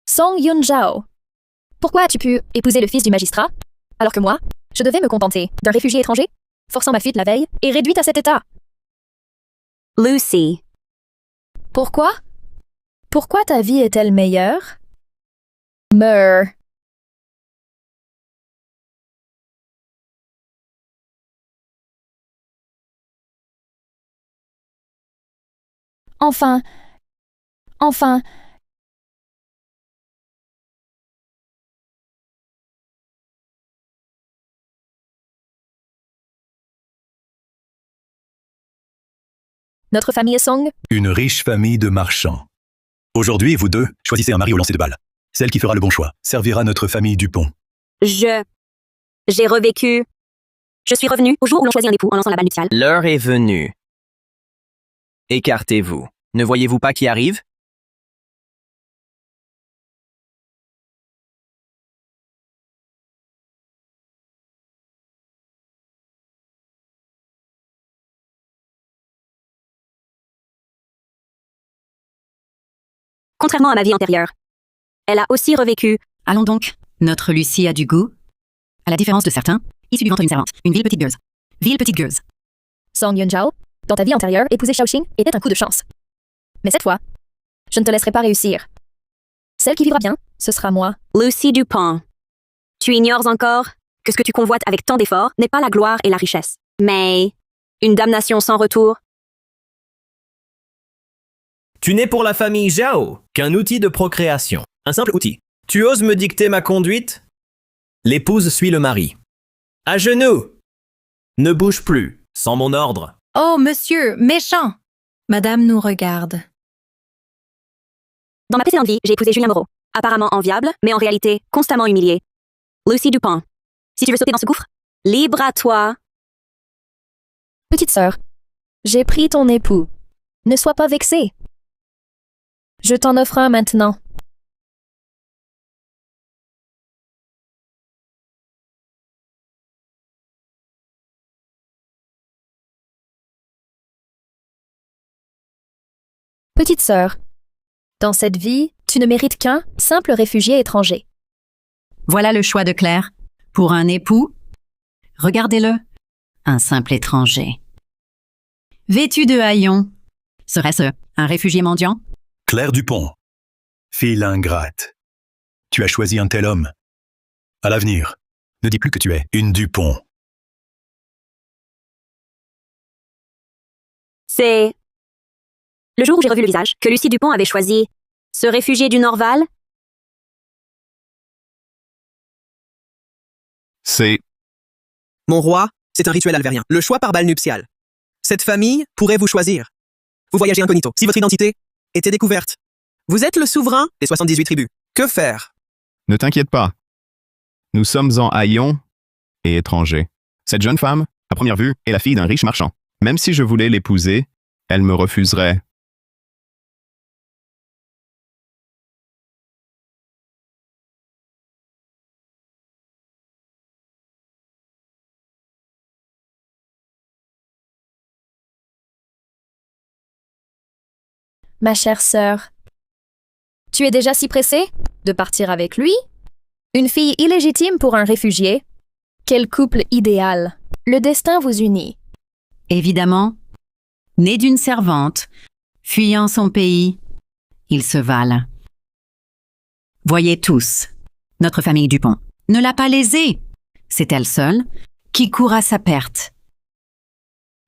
Song Yun-jao. Pourquoi as-tu pu épouser le fils du magistrat, alors que moi, je devais me contenter d'un réfugié étranger, forçant ma fuite la veille et réduite à cet état? Lucy. Pourquoi? Pourquoi ta vie est-elle meilleure? Meur. Enfin. Notre famille est Song? Une riche famille de marchands. Aujourd'hui, vous deux, choisissez un mari au lancer de balle. Celle qui fera le bon choix servira notre famille Dupont. J'ai revécu. Je suis revenu au jour où l'on choisit un époux en lançant la balle nuptiale. L'heure est venue. Écartez-vous. Ne voyez-vous pas qui arrive? Contrairement à ma vie antérieure, elle a aussi revécu. Allons donc. Notre Lucie a du goût. À la différence de certains, issue du ventre d'une servante. Une ville petite gueuse. Ville petite gueuse. Song Yun-jao, dans ta vie antérieure, épouser Shaoxing était un coup de chance. Mais cette fois, je ne te laisserai pas réussir. Celle qui vivra bien, ce sera moi. Lucy Dupont. Tu ignores encore que ce que tu convoites avec tant d'efforts n'est pas la gloire et la richesse, mais une damnation sans retour. Tu n'es pour la famille Zhao qu'un outil de procréation. Un simple outil. Tu oses me dicter ma conduite? L'épouse suit le mari. À genoux! Ne bouge plus, sans mon ordre. Oh, monsieur, méchant! Madame nous regarde. Dans ma précédente vie, j'ai épousé Julien Moreau. Apparemment enviable, mais en réalité constamment humilié. Lucy Dupont. Si tu veux sauter dans ce gouffre, libre à toi. Petite sœur, j'ai pris ton époux. Ne sois pas vexée. Je t'en offre un maintenant. Petite sœur, dans cette vie, tu ne mérites qu'un simple réfugié étranger. Voilà le choix de Claire. Pour un époux, regardez-le. Un simple étranger. Vêtu de haillons. Serait-ce un réfugié mendiant? Claire Dupont. Fille ingrate. Tu as choisi un tel homme. À l'avenir, ne dis plus que tu es une Dupont. C'est le jour où j'ai revu le visage que Lucy Dupont avait choisi ce réfugié du Norval. C'est... Mon roi, c'est un rituel alvérien. Le choix par balle nuptiale. Cette famille pourrait vous choisir. Vous voyagez incognito. Si votre identité était découverte, vous êtes le souverain des 78 tribus. Que faire? Ne t'inquiète pas. Nous sommes en haillons et étrangers. Cette jeune femme, à première vue, est la fille d'un riche marchand. Même si je voulais l'épouser, elle me refuserait. Ma chère sœur, tu es déjà si pressée de partir avec lui? Une fille illégitime pour un réfugié? Quel couple idéal! Le destin vous unit. Évidemment. Né d'une servante, fuyant son pays, ils se valent. Voyez tous, notre famille Dupont ne l'a pas lésée. C'est elle seule qui court à sa perte.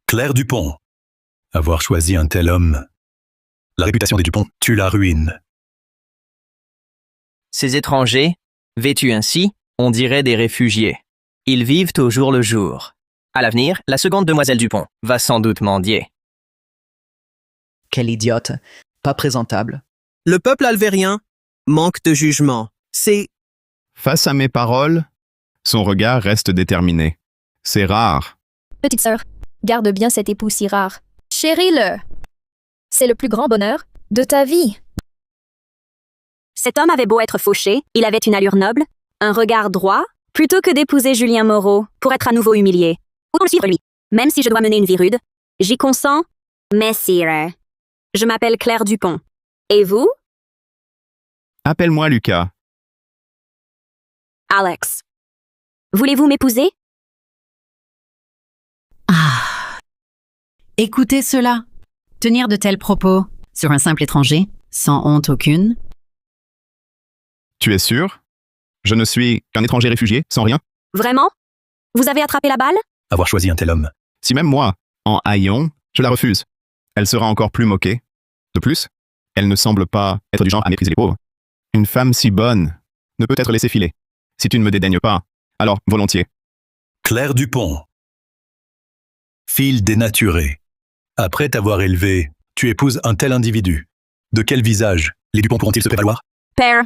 Claire Dupont. Avoir choisi un tel homme. La réputation des Dupont, tu la ruines. Ces étrangers, vêtus ainsi, on dirait des réfugiés. Ils vivent au jour le jour. À l'avenir, la seconde demoiselle Dupont va sans doute mendier. Quelle idiote, pas présentable. Le peuple alvérien manque de jugement. C'est... Face à mes paroles, son regard reste déterminé. C'est rare. Petite sœur, garde bien cet époux si rare. Chéris-le. C'est le plus grand bonheur de ta vie. Cet homme avait beau être fauché, il avait une allure noble, un regard droit, plutôt que d'épouser Julien Moreau pour être à nouveau humilié. Autant le suivre lui. Même si je dois mener une vie rude, j'y consens. Messire. Je m'appelle Claire Dupont. Et vous? Appelle-moi Lucas. Alex. Voulez-vous m'épouser? Ah. Écoutez cela. Tenir de tels propos sur un simple étranger, sans honte aucune. Tu es sûr? Je ne suis qu'un étranger réfugié, sans rien? Vraiment? Vous avez attrapé la balle? Avoir choisi un tel homme. Si même moi, en haillons, je la refuse, elle sera encore plus moquée. De plus, elle ne semble pas être du genre à mépriser les pauvres. Une femme si bonne ne peut être laissée filer. Si tu ne me dédaignes pas, alors volontiers. Claire Dupont. Fille dénaturée. Après t'avoir élevé, tu épouses un tel individu. De quel visage les Dupont pourront-ils se prévaloir? Père,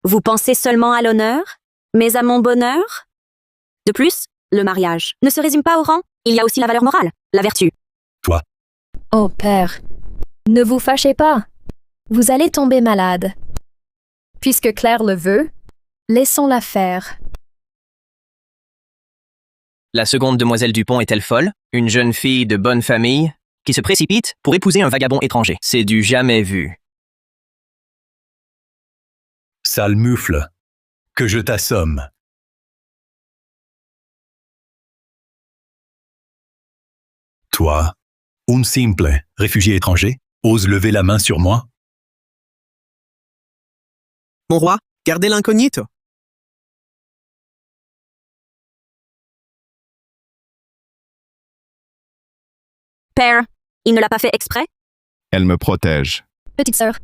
vous pensez seulement à l'honneur, mais à mon bonheur? De plus, le mariage ne se résume pas au rang, il y a aussi la valeur morale, la vertu. Toi. Oh père, ne vous fâchez pas. Vous allez tomber malade. Puisque Claire le veut, laissons-la faire. La seconde demoiselle Dupont est-elle folle? Une jeune fille de bonne famille qui se précipite pour épouser un vagabond étranger. C'est du jamais vu. Sale mufle. Que je t'assomme. Toi, un simple réfugié étranger, ose lever la main sur moi? Mon roi, gardez l'incognito. Père, il ne l'a pas fait exprès? Elle me protège. Petite sœur,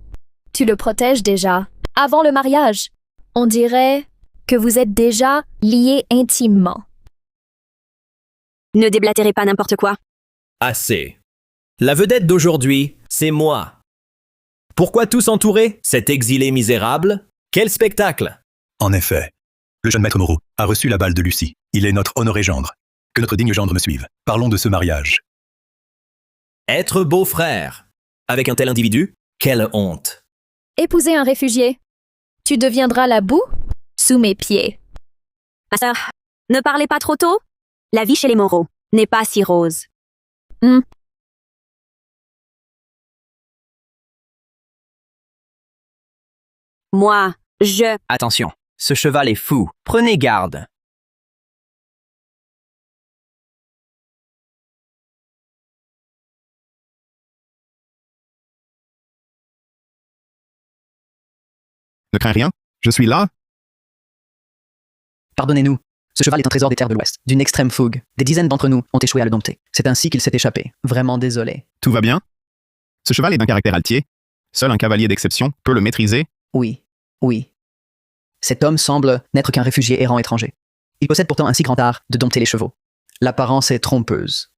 tu le protèges déjà, avant le mariage. On dirait que vous êtes déjà liés intimement. Ne déblatérez pas n'importe quoi. Assez. La vedette d'aujourd'hui, c'est moi. Pourquoi tous entourer cet exilé misérable? Quel spectacle! En effet, le jeune maître Moreau a reçu la balle de Lucie. Il est notre honoré gendre. Que notre digne gendre me suive. Parlons de ce mariage. Être beau-frère avec un tel individu? Quelle honte! Épouser un réfugié. Tu deviendras la boue sous mes pieds. Ma sœur, ne parlez pas trop tôt. La vie chez les Moreau n'est pas si rose. Moi, Attention, ce cheval est fou. Prenez garde. Ne crains rien, je suis là. Pardonnez-nous. Ce cheval est un trésor des terres de l'Ouest, d'une extrême fougue. Des dizaines d'entre nous ont échoué à le dompter. C'est ainsi qu'il s'est échappé. Vraiment désolé. Tout va bien? Ce cheval est d'un caractère altier. Seul un cavalier d'exception peut le maîtriser. Oui, oui. Cet homme semble n'être qu'un réfugié errant étranger. Il possède pourtant un si grand art de dompter les chevaux. L'apparence est trompeuse.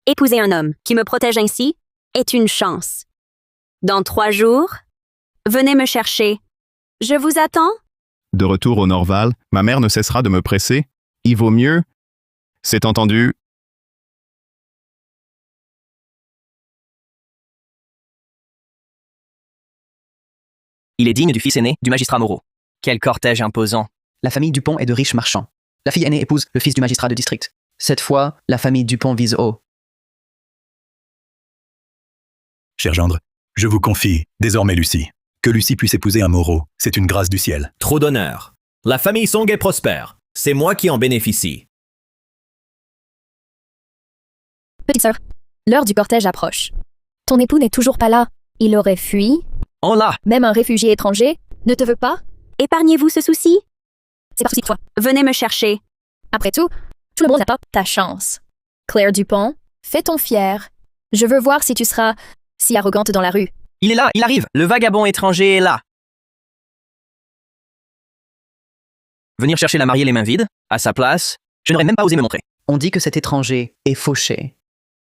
épouser un homme qui me protège ainsi est une chance. Dans 3 jours, venez me chercher. Je vous attends. De retour au Norval, ma mère ne cessera de me presser. Il vaut mieux. C'est entendu. Il est digne du fils aîné du magistrat Moreau. Quel cortège imposant. La famille Dupont est de riches marchands. La fille aînée épouse le fils du magistrat de district. Cette fois, la famille Dupont vise haut. Cher gendre, je vous confie désormais Lucie. Que Lucie puisse épouser un Moreau, c'est une grâce du ciel. Trop d'honneur. La famille Song est prospère. C'est moi qui en bénéficie. Petite sœur, l'heure du cortège approche. Ton époux n'est toujours pas là. Il aurait fui. On l'a. Même un réfugié étranger ne te veut pas. Épargnez-vous ce souci. C'est par souci de toi. Venez me chercher. Après tout le monde n'a pas ta chance. Claire Dupont, fais-ton fier. Je veux voir si tu seras si arrogante dans la rue. Il est là, il arrive. Le vagabond étranger est là. Venir chercher la mariée les mains vides, à sa place, je n'aurais même pas osé me montrer. On dit que cet étranger est fauché.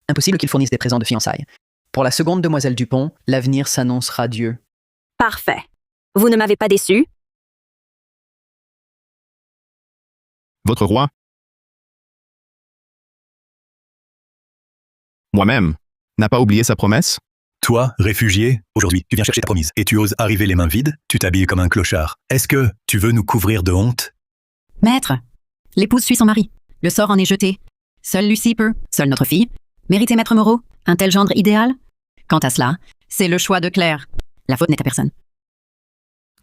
Impossible qu'il fournisse des présents de fiançailles. Pour la seconde demoiselle Dupont, l'avenir s'annonce radieux. Parfait. Vous ne m'avez pas déçu. Votre roi? Moi-même, n'a pas oublié sa promesse? Toi, réfugié, aujourd'hui, tu viens chercher ta promise et tu oses arriver les mains vides, tu t'habilles comme un clochard. Est-ce que tu veux nous couvrir de honte? Maître, l'épouse suit son mari. Le sort en est jeté. Seule Lucie peut, seule notre fille, mériter Maître Moreau, un tel gendre idéal? Quant à cela, C'est le choix de Claire. La faute n'est à personne.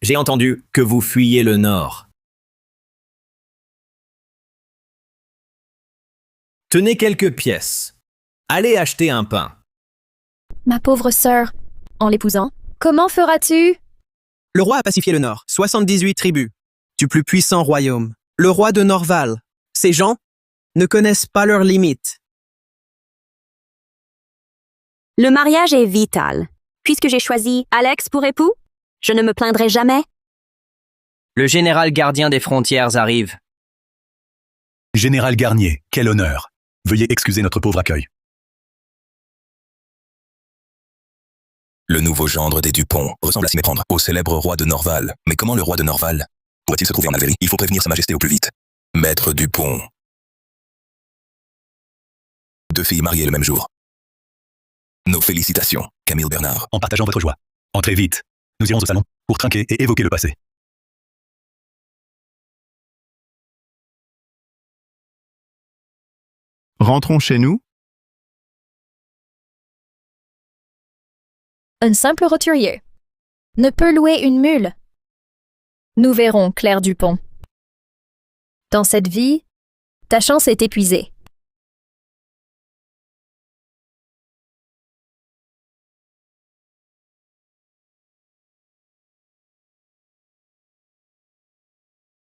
J'ai entendu que vous fuyiez le nord. Tenez quelques pièces. Allez acheter un pain. Ma pauvre sœur, en l'épousant, comment feras-tu? Le roi a pacifié le nord, 78 tribus, du plus puissant royaume. Le roi de Norval. Ces gens ne connaissent pas leurs limites. Le mariage est vital. Puisque j'ai choisi Alex pour époux, je ne me plaindrai jamais. Le général gardien des frontières arrive. Général Garnier, quel honneur. Veuillez excuser notre pauvre accueil. Le nouveau gendre des Dupont ressemble à s'y méprendre au célèbre roi de Norval. Mais comment le roi de Norval pourrait-il se trouver en Alvérie? Il faut prévenir Sa Majesté au plus vite. Maître Dupont. 2 filles mariées le même jour. Nos félicitations, Camille Bernard. En partageant votre joie. Entrez vite. Nous irons au salon pour trinquer et évoquer le passé. Rentrons chez nous. Un simple roturier ne peut louer une mule. Nous verrons, Claire Dupont. Dans cette vie, ta chance est épuisée.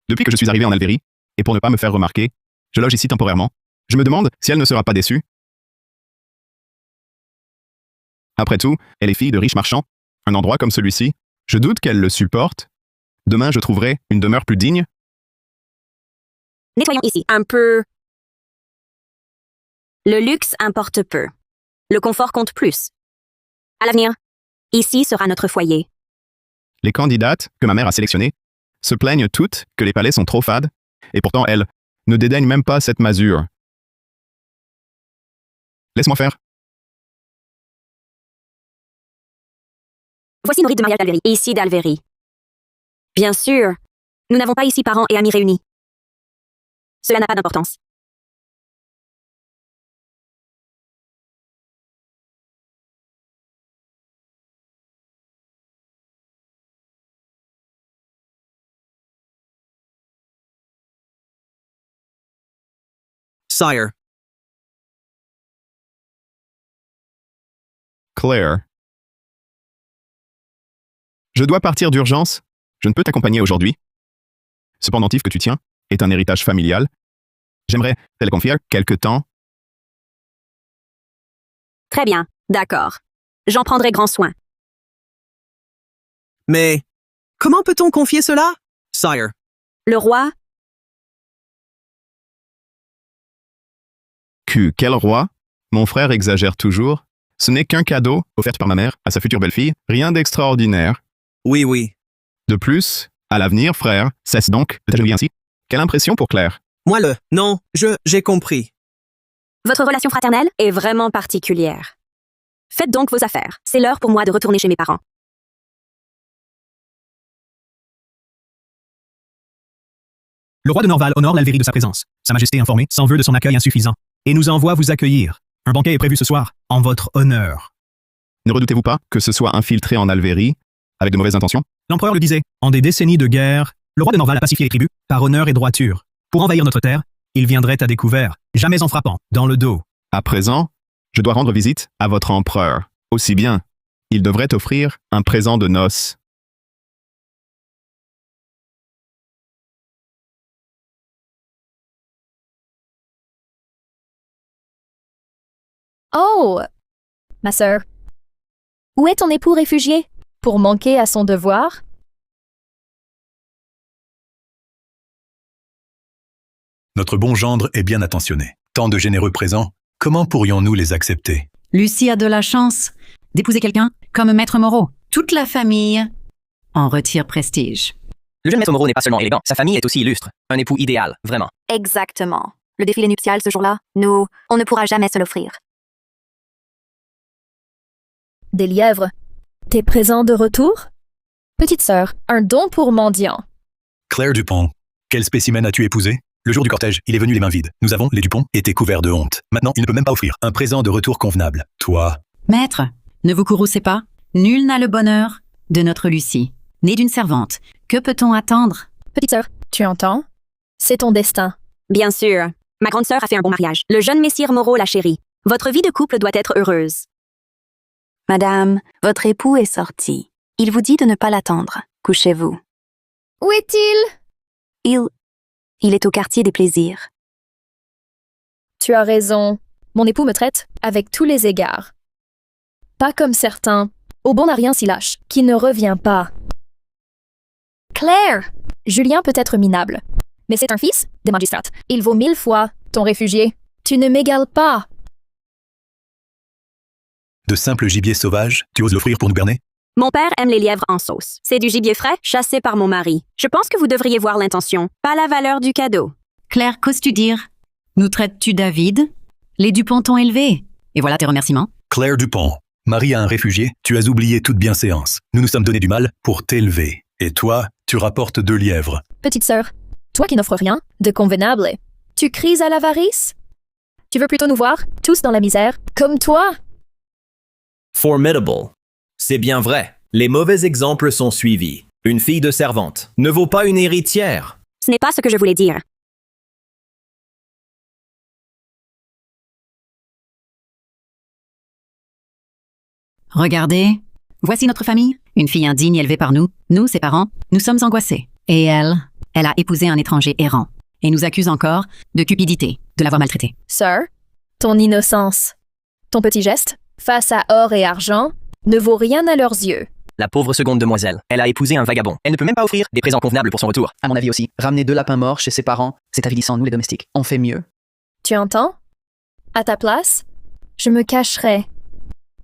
Depuis que je suis arrivé en Alvérie, et pour ne pas me faire remarquer, je loge ici temporairement. Je me demande si elle ne sera pas déçue. Après tout, elle est fille de riches marchands. Un endroit comme celui-ci, je doute qu'elle le supporte. Demain, je trouverai une demeure plus digne. Nettoyons ici un peu. Le luxe importe peu. Le confort compte plus. À l'avenir, ici sera notre foyer. Les candidates que ma mère a sélectionnées se plaignent toutes que les palais sont trop fades, et pourtant elle ne dédaigne même pas cette masure. Laisse-moi faire. Voici nos rites de mariage d'Alvérie. Ici d'Alvérie. Bien sûr, nous n'avons pas ici parents et amis réunis. Cela n'a pas d'importance. Sire. Claire. Je dois partir d'urgence. Je ne peux t'accompagner aujourd'hui. Ce pendentif que tu tiens est un héritage familial. J'aimerais te le confier quelque temps. Très bien, d'accord. J'en prendrai grand soin. Mais comment peut-on confier cela, Sire? Le roi, Quel roi? Mon frère exagère toujours. Ce n'est qu'un cadeau offert par ma mère à sa future belle-fille. Rien d'extraordinaire. Oui, oui. De plus, à l'avenir, frère, cesse donc de t'agenouiller ainsi. Quelle impression pour Claire. Moi Non, j'ai compris. votre relation fraternelle est vraiment particulière. Faites donc vos affaires. C'est l'heure pour moi de retourner chez mes parents. Le roi de Norval honore l'Alvérie de sa présence. Sa Majesté informée s'en veut de son accueil insuffisant et nous envoie vous accueillir. Un banquet est prévu ce soir, en votre honneur. Ne redoutez-vous pas que ce soit infiltré en Alvérie, avec de mauvaises intentions? L'empereur le disait, en des décennies de guerre, le roi de Norval a pacifié les tribus, par honneur et droiture. Pour envahir notre terre, il viendrait à découvert, jamais en frappant, dans le dos. À présent, je dois rendre visite à votre empereur. Aussi bien, il devrait offrir un présent de noces. Oh! Ma sœur, où est ton époux réfugié? Pour manquer à son devoir? Notre bon gendre est bien attentionné. Tant de généreux présents, comment pourrions-nous les accepter? Lucie a de la chance d'épouser quelqu'un comme Maître Moreau. Toute la famille en retire prestige. Le jeune maître Moreau n'est pas seulement élégant, sa famille est aussi illustre. Un époux idéal, vraiment. Exactement. Le défilé nuptial ce jour-là, on ne pourra jamais se l'offrir. Des lièvres. Tes présents de retour? Petite sœur, un don pour mendiant. Claire Dupont, quel spécimen as-tu épousé? Le jour du cortège, il est venu les mains vides. Nous avons, les Dupont, été couverts de honte. Maintenant, il ne peut même pas offrir un présent de retour convenable. Toi... Maître, ne vous courroucez pas. Nul n'a le bonheur de notre Lucie, née d'une servante. Que peut-on attendre? Petite sœur, tu entends? C'est ton destin. Bien sûr. Ma grande sœur a fait un bon mariage. Le jeune messire Moreau l'a chérie. Votre vie de couple doit être heureuse. Madame, votre époux est sorti. Il vous dit de ne pas l'attendre. Couchez-vous. Où est-il? Il est au quartier des plaisirs. Tu as raison. Mon époux me traite avec tous les égards. Pas comme certains. Au bon à rien s'y lâche, qui ne revient pas. Claire! Julien peut être minable, mais c'est un fils des magistrates. Il vaut 1000 fois ton réfugié. Tu ne m'égales pas. De simple gibier sauvage, tu oses l'offrir pour nous berner? Mon père aime les lièvres en sauce. C'est du gibier frais, chassé par mon mari. Je pense que vous devriez voir l'intention, pas la valeur du cadeau. Claire, qu'oses-tu dire? Nous traites-tu David? Les Dupont t'ont élevé. Et voilà tes remerciements. Claire Dupont, mari à un réfugié, tu as oublié toute bienséance. Nous nous sommes donné du mal pour t'élever. Et toi, tu rapportes 2 lièvres. Petite sœur, toi qui n'offres rien de convenable, tu cries à l'avarice? Tu veux plutôt nous voir, tous dans la misère, comme toi? Formidable. C'est bien vrai. Les mauvais exemples sont suivis. Une fille de servante ne vaut pas une héritière. Ce n'est pas ce que je voulais dire. Regardez, voici notre famille, une fille indigne élevée par nous. Nous, ses parents, nous sommes angoissés. Et elle a épousé un étranger errant et nous accuse encore de cupidité, de l'avoir maltraité. Sœur, ton innocence, ton petit geste, face à or et argent, ne vaut rien à leurs yeux. La pauvre seconde demoiselle, elle a épousé un vagabond. Elle ne peut même pas offrir des présents convenables pour son retour. À mon avis aussi, ramener 2 lapins morts chez ses parents, c'est avilissant, nous les domestiques. On fait mieux. Tu entends? À ta place, je me cacherais,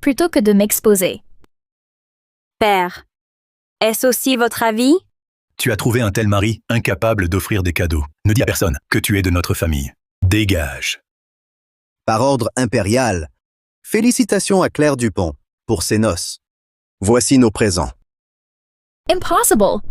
plutôt que de m'exposer. Père, est-ce aussi votre avis? Tu as trouvé un tel mari incapable d'offrir des cadeaux. Ne dis à personne que tu es de notre famille. Dégage. Par ordre impérial, félicitations à Claire Dupont pour ses noces. Voici nos présents. Impossible!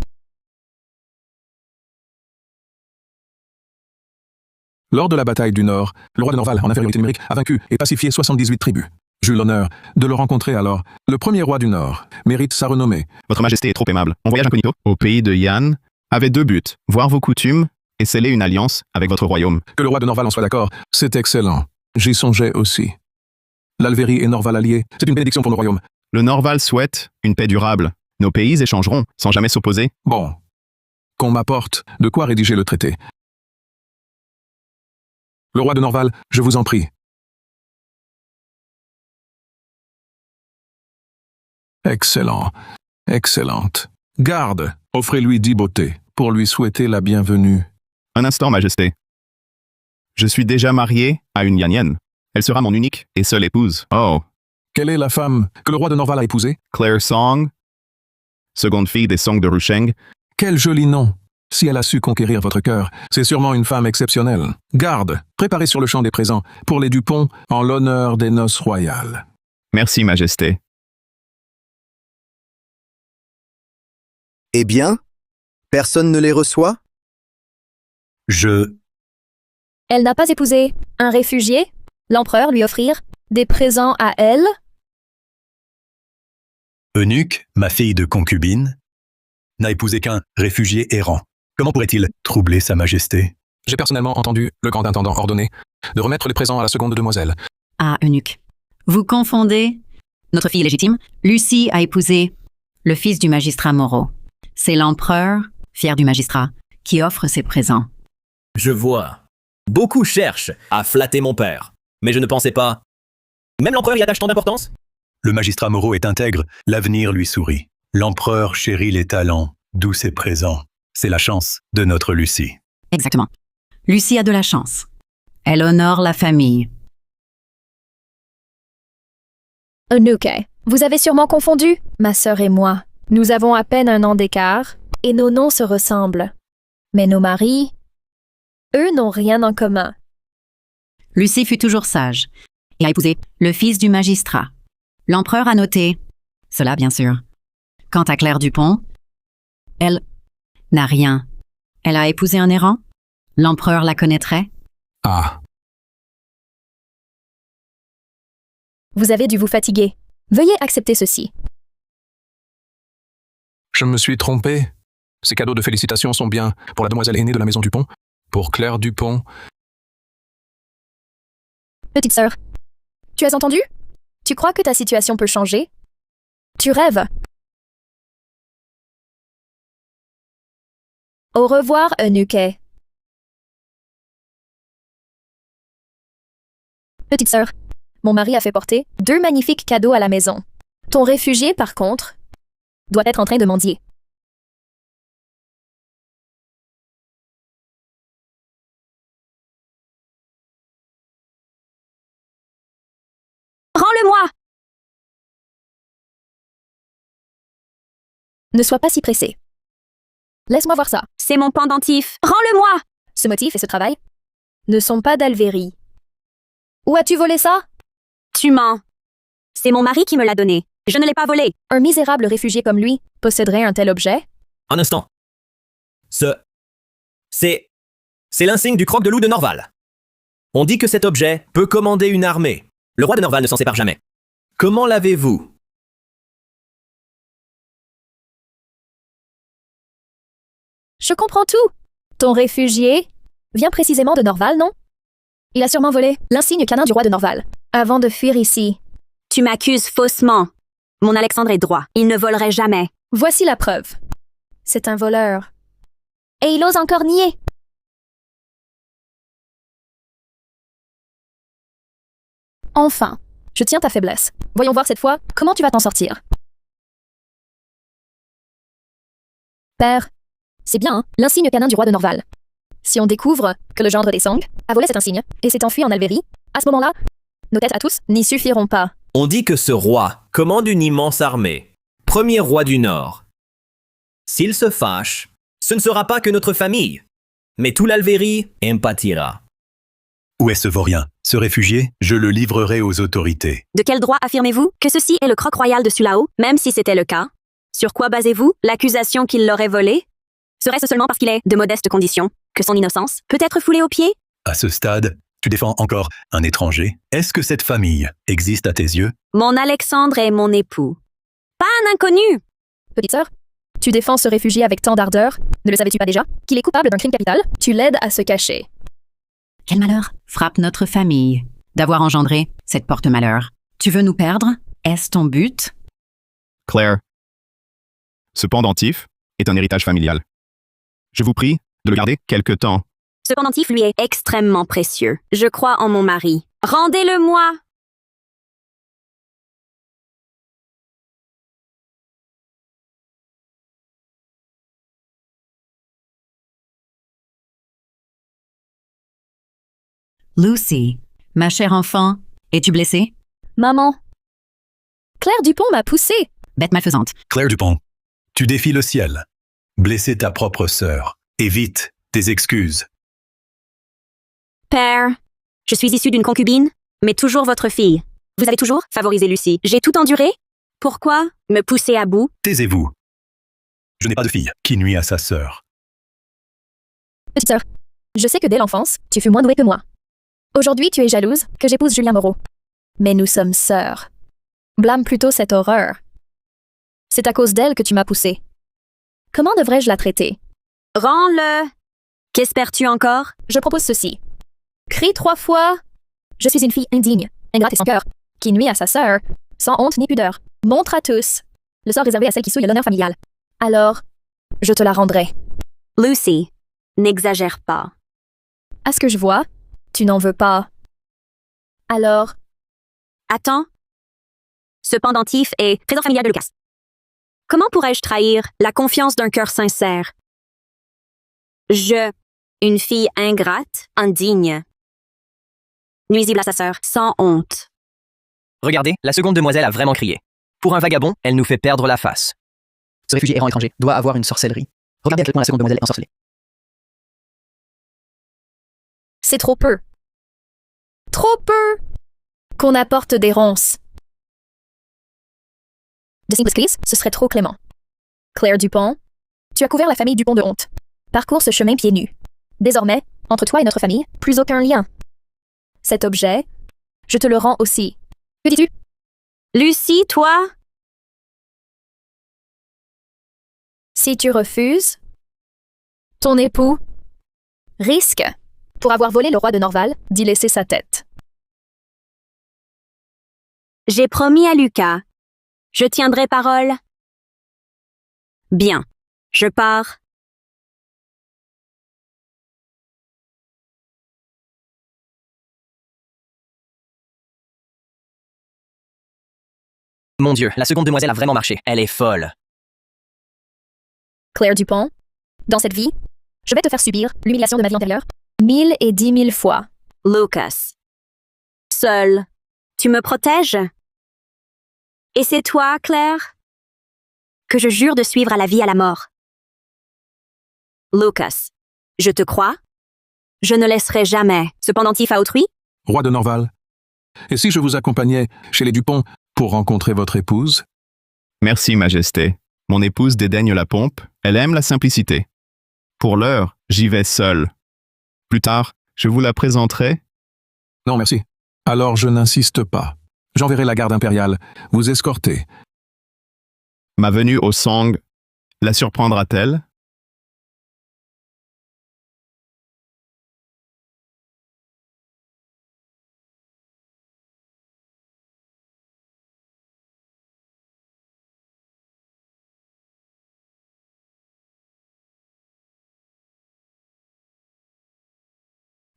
Lors de la bataille du Nord, le roi de Norval, en infériorité numérique, a vaincu et pacifié 78 tribus. J'eus l'honneur de le rencontrer alors. Le premier roi du Nord mérite sa renommée. Votre Majesté est trop aimable. On voyage incognito au pays de Yann avait 2 buts, voir vos coutumes et sceller une alliance avec votre royaume. Que le roi de Norval en soit d'accord, c'est excellent. J'y songeais aussi. L'Alvérie et Norval alliés, c'est une bénédiction pour nos royaumes. Le Norval souhaite une paix durable. Nos pays échangeront sans jamais s'opposer. Bon. Qu'on m'apporte de quoi rédiger le traité. Le roi de Norval, je vous en prie. Excellent. Excellente. Garde, offrez-lui 10 beautés pour lui souhaiter la bienvenue. Un instant, Majesté. Je suis déjà marié à une Yannienne. Elle sera mon unique et seule épouse. Oh. Quelle est la femme que le roi de Norval a épousée? Claire Song, seconde fille des Song de Rusheng. Quel joli nom! Si elle a su conquérir votre cœur, c'est sûrement une femme exceptionnelle. Garde, préparez sur le champ des présents pour les Dupont en l'honneur des noces royales. Merci, Majesté. Eh bien, personne ne les reçoit? Elle n'a pas épousé un réfugié? L'empereur lui offrir des présents à elle? Eunuque, ma fille de concubine, n'a épousé qu'un réfugié errant. Comment pourrait-il troubler sa majesté? J'ai personnellement entendu le grand intendant ordonner de remettre les présents à la seconde demoiselle. Ah, eunuque. Vous confondez? Notre fille légitime, Lucie, a épousé le fils du magistrat Moreau. C'est l'empereur, fier du magistrat, qui offre ses présents. Je vois. Beaucoup cherchent à flatter mon père. Mais je ne pensais pas. Même l'empereur y attache tant d'importance? Le magistrat Moreau est intègre, l'avenir lui sourit. L'empereur chérit les talents, d'où ses présents. C'est la chance de notre Lucie. Exactement. Lucie a de la chance. Elle honore la famille. Eunuque, vous avez sûrement confondu, ma sœur et moi. Nous avons à peine 1 an d'écart, et nos noms se ressemblent. Mais nos maris, eux n'ont rien en commun. Lucie fut toujours sage et a épousé le fils du magistrat. L'empereur a noté cela, bien sûr. Quant à Claire Dupont, elle n'a rien. Elle a épousé un errant? L'empereur la connaîtrait? Ah. Vous avez dû vous fatiguer. Veuillez accepter ceci. Je me suis trompé. Ces cadeaux de félicitations sont bien pour la demoiselle aînée de la maison Dupont, pour Claire Dupont. Petite sœur, tu as entendu? Tu crois que ta situation peut changer? Tu rêves. Au revoir, Eunuque. Petite sœur, mon mari a fait porter 2 magnifiques cadeaux à la maison. Ton réfugié, par contre, doit être en train de mendier. Rends-le-moi! Ne sois pas si pressé. Laisse-moi voir ça. C'est mon pendentif. Rends-le-moi! Ce motif et ce travail ne sont pas d'Alvérie. Où as-tu volé ça? Tu mens. C'est mon mari qui me l'a donné. Je ne l'ai pas volé. Un misérable réfugié comme lui posséderait un tel objet? Un instant. C'est l'insigne du croc de loup de Norval. On dit que cet objet peut commander une armée. Le roi de Norval ne s'en sépare jamais. Comment l'avez-vous? Je comprends tout. Ton réfugié vient précisément de Norval, non? Il a sûrement volé l'insigne canin du roi de Norval, avant de fuir ici. Tu m'accuses faussement. Mon Alexandre est droit. Il ne volerait jamais. Voici la preuve. C'est un voleur. Et il ose encore nier. Enfin, je tiens ta faiblesse. Voyons voir cette fois comment tu vas t'en sortir. Père, c'est bien, hein, l'insigne canin du roi de Norval. Si on découvre que le gendre des Song a volé cet insigne et s'est enfui en Alvérie, à ce moment-là, nos têtes à tous n'y suffiront pas. On dit que ce roi commande une immense armée. Premier roi du Nord. S'il se fâche, ce ne sera pas que notre famille, mais tout l'Alvérie en pâtira. Où est ce vaurien? Ce réfugié, je le livrerai aux autorités. De quel droit affirmez-vous que ceci est le croc royal de Sulao, même si c'était le cas? Sur quoi basez-vous l'accusation qu'il l'aurait volé? Serait-ce seulement parce qu'il est de modestes conditions que son innocence peut être foulée aux pieds? À ce stade, tu défends encore un étranger? Est-ce que cette famille existe à tes yeux? Mon Alexandre est mon époux. Pas un inconnu! Petite sœur, tu défends ce réfugié avec tant d'ardeur. Ne le savais-tu pas déjà? Qu'il est coupable d'un crime capital? Tu l'aides à se cacher. Quel malheur frappe notre famille d'avoir engendré cette porte-malheur. Tu veux nous perdre? Est-ce ton but? Claire, ce pendentif est un héritage familial. Je vous prie de le garder quelque temps. Ce pendentif lui est extrêmement précieux. Je crois en mon mari. Rendez-le-moi! Lucy, ma chère enfant, es-tu blessée? Maman, Claire Dupont m'a poussée. Bête malfaisante. Claire Dupont, tu défies le ciel. Blesser ta propre sœur. Évite tes excuses. Père, je suis issue d'une concubine, mais toujours votre fille. Vous avez toujours favorisé Lucie. J'ai tout enduré. Pourquoi me pousser à bout? Taisez-vous. Je n'ai pas de fille qui nuit à sa sœur. Petite sœur, je sais que dès l'enfance, tu fus moins douée que moi. Aujourd'hui, tu es jalouse que j'épouse Julien Moreau. Mais nous sommes sœurs. Blâme plutôt cette horreur. C'est à cause d'elle que tu m'as poussée. Comment devrais-je la traiter? Rends-le! Qu'espères-tu encore? Je propose ceci. Crie 3 fois. Je suis une fille indigne, ingrate et sans cœur, qui nuit à sa sœur, sans honte ni pudeur. Montre à tous. Le sort réservé à celle qui souille l'honneur familial. Alors, je te la rendrai. Lucy, n'exagère pas. À ce que je vois, tu n'en veux pas. Alors... Attends. Ce pendentif est trésor familial de Lucas. Comment pourrais-je trahir la confiance d'un cœur sincère? Je, une fille ingrate, indigne, nuisible à sa sœur, sans honte. Regardez, la seconde demoiselle a vraiment crié. Pour un vagabond, elle nous fait perdre la face. Ce réfugié errant étranger doit avoir une sorcellerie. Regardez à quel point la seconde demoiselle est ensorcelée. C'est trop peu. Trop peu qu'on apporte des ronces. De simples cris, ce serait trop clément. Claire Dupont, tu as couvert la famille Dupont de honte. Parcours ce chemin pieds nus. Désormais, entre toi et notre famille, plus aucun lien. Cet objet, je te le rends aussi. Que dis-tu? Lucie, toi, Si tu refuses, ton époux risque, pour avoir volé le roi de Norval, d'y laisser sa tête. J'ai promis à Lucas. Je tiendrai parole. Bien. Je pars. Mon Dieu, la seconde demoiselle a vraiment marché. Elle est folle. Claire Dupont, dans cette vie, je vais te faire subir l'humiliation de ma vie antérieure 1000 et 10 000 fois. Lucas. Seul. Tu me protèges? Et c'est toi, Claire? Que je jure de suivre à la vie à la mort. Lucas. Je te crois? Je ne laisserai jamais ce pendentif à autrui? Roi de Norval. Et si je vous accompagnais chez les Dupont pour rencontrer votre épouse? Merci, Majesté. Mon épouse dédaigne la pompe, elle aime la simplicité. Pour l'heure, j'y vais seul. Plus tard, je vous la présenterai. Non, merci. Alors je n'insiste pas. J'enverrai la garde impériale vous escorter. Ma venue au Song la surprendra-t-elle?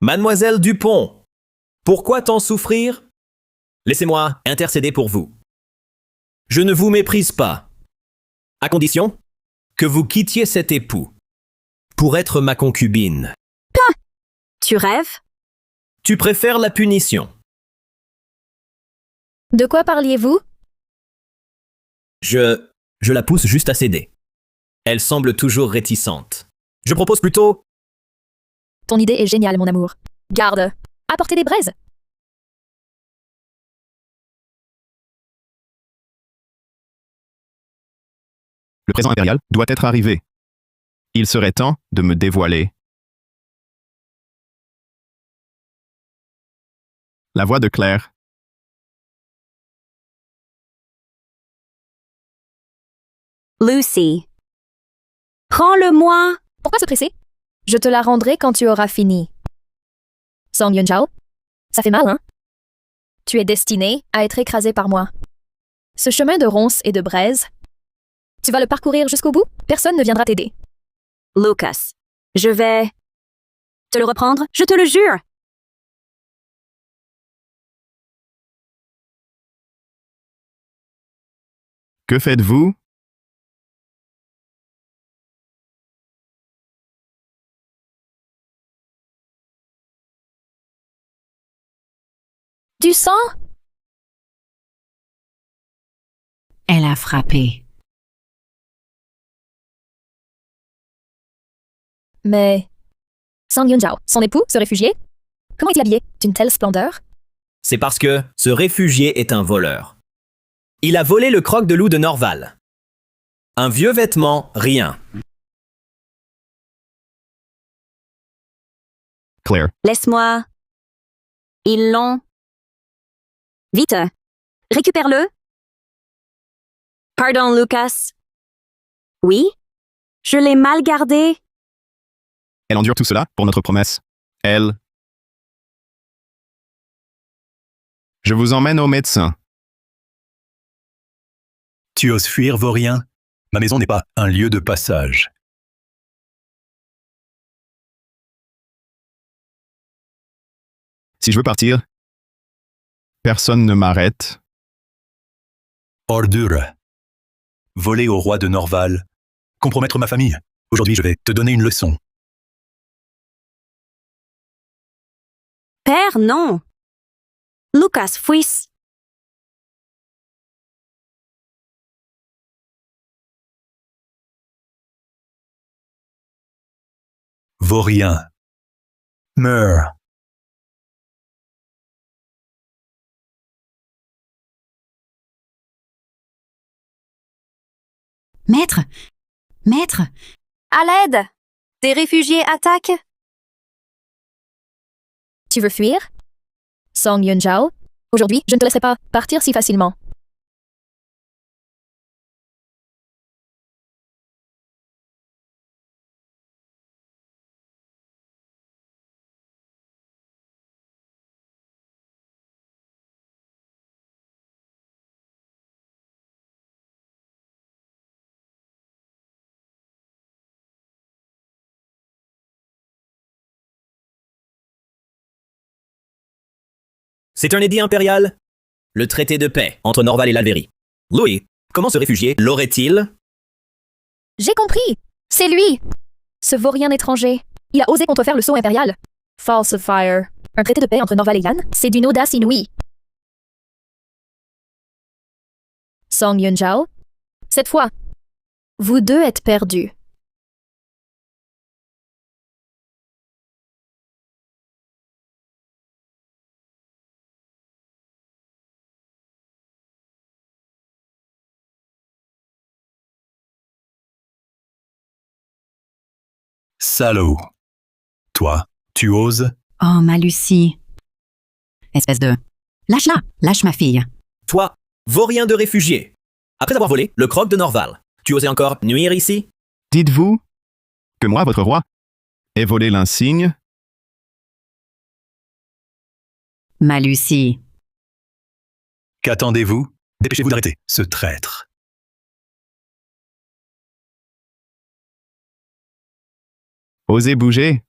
Mademoiselle Dupont, pourquoi tant souffrir? Laissez-moi intercéder pour vous. Je ne vous méprise pas, à condition que vous quittiez cet époux pour être ma concubine. Tu rêves? Tu préfères la punition. De quoi parliez-vous? Je la pousse juste à céder. Elle semble toujours réticente. Je propose plutôt... Ton idée est géniale, mon amour. Garde, apportez des braises. Le présent impérial doit être arrivé. Il serait temps de me dévoiler. La voix de Claire. Lucy. Rends-le-moi. Pourquoi se presser? Je te la rendrai quand tu auras fini. Song Yunjao, ça fait mal, hein? Tu es destiné à être écrasé par moi. Ce chemin de ronces et de braises, tu vas le parcourir jusqu'au bout? Personne ne viendra t'aider. Lucas. Je vais te le reprendre, je te le jure. Que faites-vous? Du sang? Elle a frappé. Mais... Song Yunjao, son époux, ce réfugié? Comment est-il habillé d'une telle splendeur? C'est parce que ce réfugié est un voleur. Il a volé le croc de loup de Norval. Un vieux vêtement, rien. Claire. Laisse-moi. Ils l'ont. Vite. Récupère-le. Pardon, Lucas. Oui? Je l'ai mal gardé. Elle endure tout cela pour notre promesse. Elle. Je vous emmène au médecin. Tu oses fuir, vaurien? Ma maison n'est pas un lieu de passage. Si je veux partir, personne ne m'arrête. Ordure. Voler au roi de Norval. Compromettre ma famille. Aujourd'hui, je vais te donner une leçon. Père, non. Lucas, fuis. Vaurien. Meurs. Maître! Maître! À l'aide! Des réfugiés attaquent! Tu veux fuir? Song Yunjao, aujourd'hui, je ne te laisserai pas partir si facilement. C'est un édit impérial. Le traité de paix entre Norval et l'Alvérie. Louis, comment ce réfugié l'aurait-il? J'ai compris. C'est lui. Ce vaurien étranger. Il a osé contrefaire le sceau impérial. Falsifier. Un traité de paix entre Norval et Yan, c'est d'une audace inouïe. Song Yunjao. Cette fois, vous deux êtes perdus. Salaud. Toi, tu oses? Oh, ma Lucie. Espèce de... Lâche-la, lâche ma fille. Toi, vaurien de réfugié. Après avoir volé le croc de Norval, tu osais encore nuire ici? Dites-vous que moi, votre roi, ai volé l'insigne? Ma Lucie. Qu'attendez-vous? Dépêchez-vous d'arrêter ce traître. Osez bouger?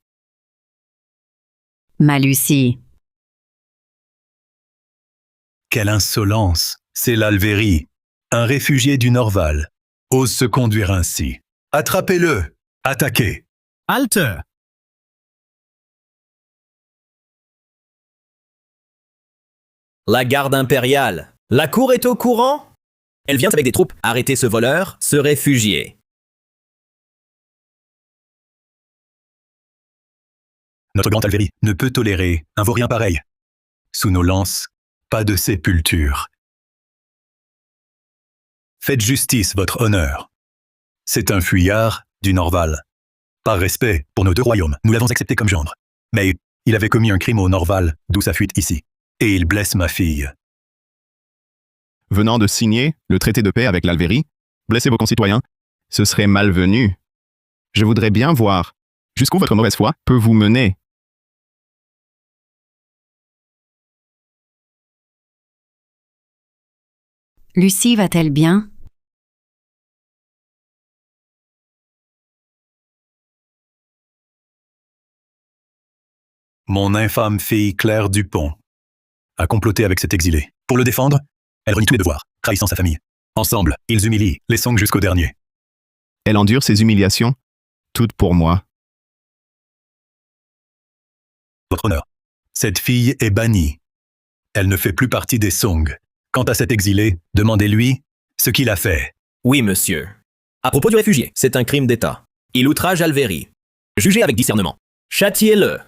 Ma Lucie. Quelle insolence! C'est l'Alvérie, un réfugié du Norval. Ose se conduire ainsi. Attrapez-le! Attaquez! Halte! La garde impériale. La cour est au courant? Elle vient avec des troupes arrêter ce voleur, ce réfugié. Notre grande Alvérie ne peut tolérer un vaurien pareil. Sous nos lances, pas de sépulture. Faites justice, votre honneur. C'est un fuyard du Norval. Par respect pour nos deux royaumes, nous l'avons accepté comme gendre. Mais il avait commis un crime au Norval, d'où sa fuite ici. Et il blesse ma fille. Venant de signer le traité de paix avec l'Alvérie, blesser vos concitoyens, ce serait malvenu. Je voudrais bien voir jusqu'où votre mauvaise foi peut vous mener. Lucie va-t-elle bien? Mon infâme fille Claire Dupont a comploté avec cet exilé. Pour le défendre, elle renie tous les devoirs, trahissant sa famille. Ensemble, ils humilient les Song jusqu'au dernier. Elle endure ces humiliations, toutes pour moi. Votre honneur, cette fille est bannie. Elle ne fait plus partie des Song. Quant à cet exilé, demandez-lui ce qu'il a fait. Oui, monsieur. À propos du réfugié, c'est un crime d'État. Il outrage Alvérie. Jugez avec discernement. Châtiez-le.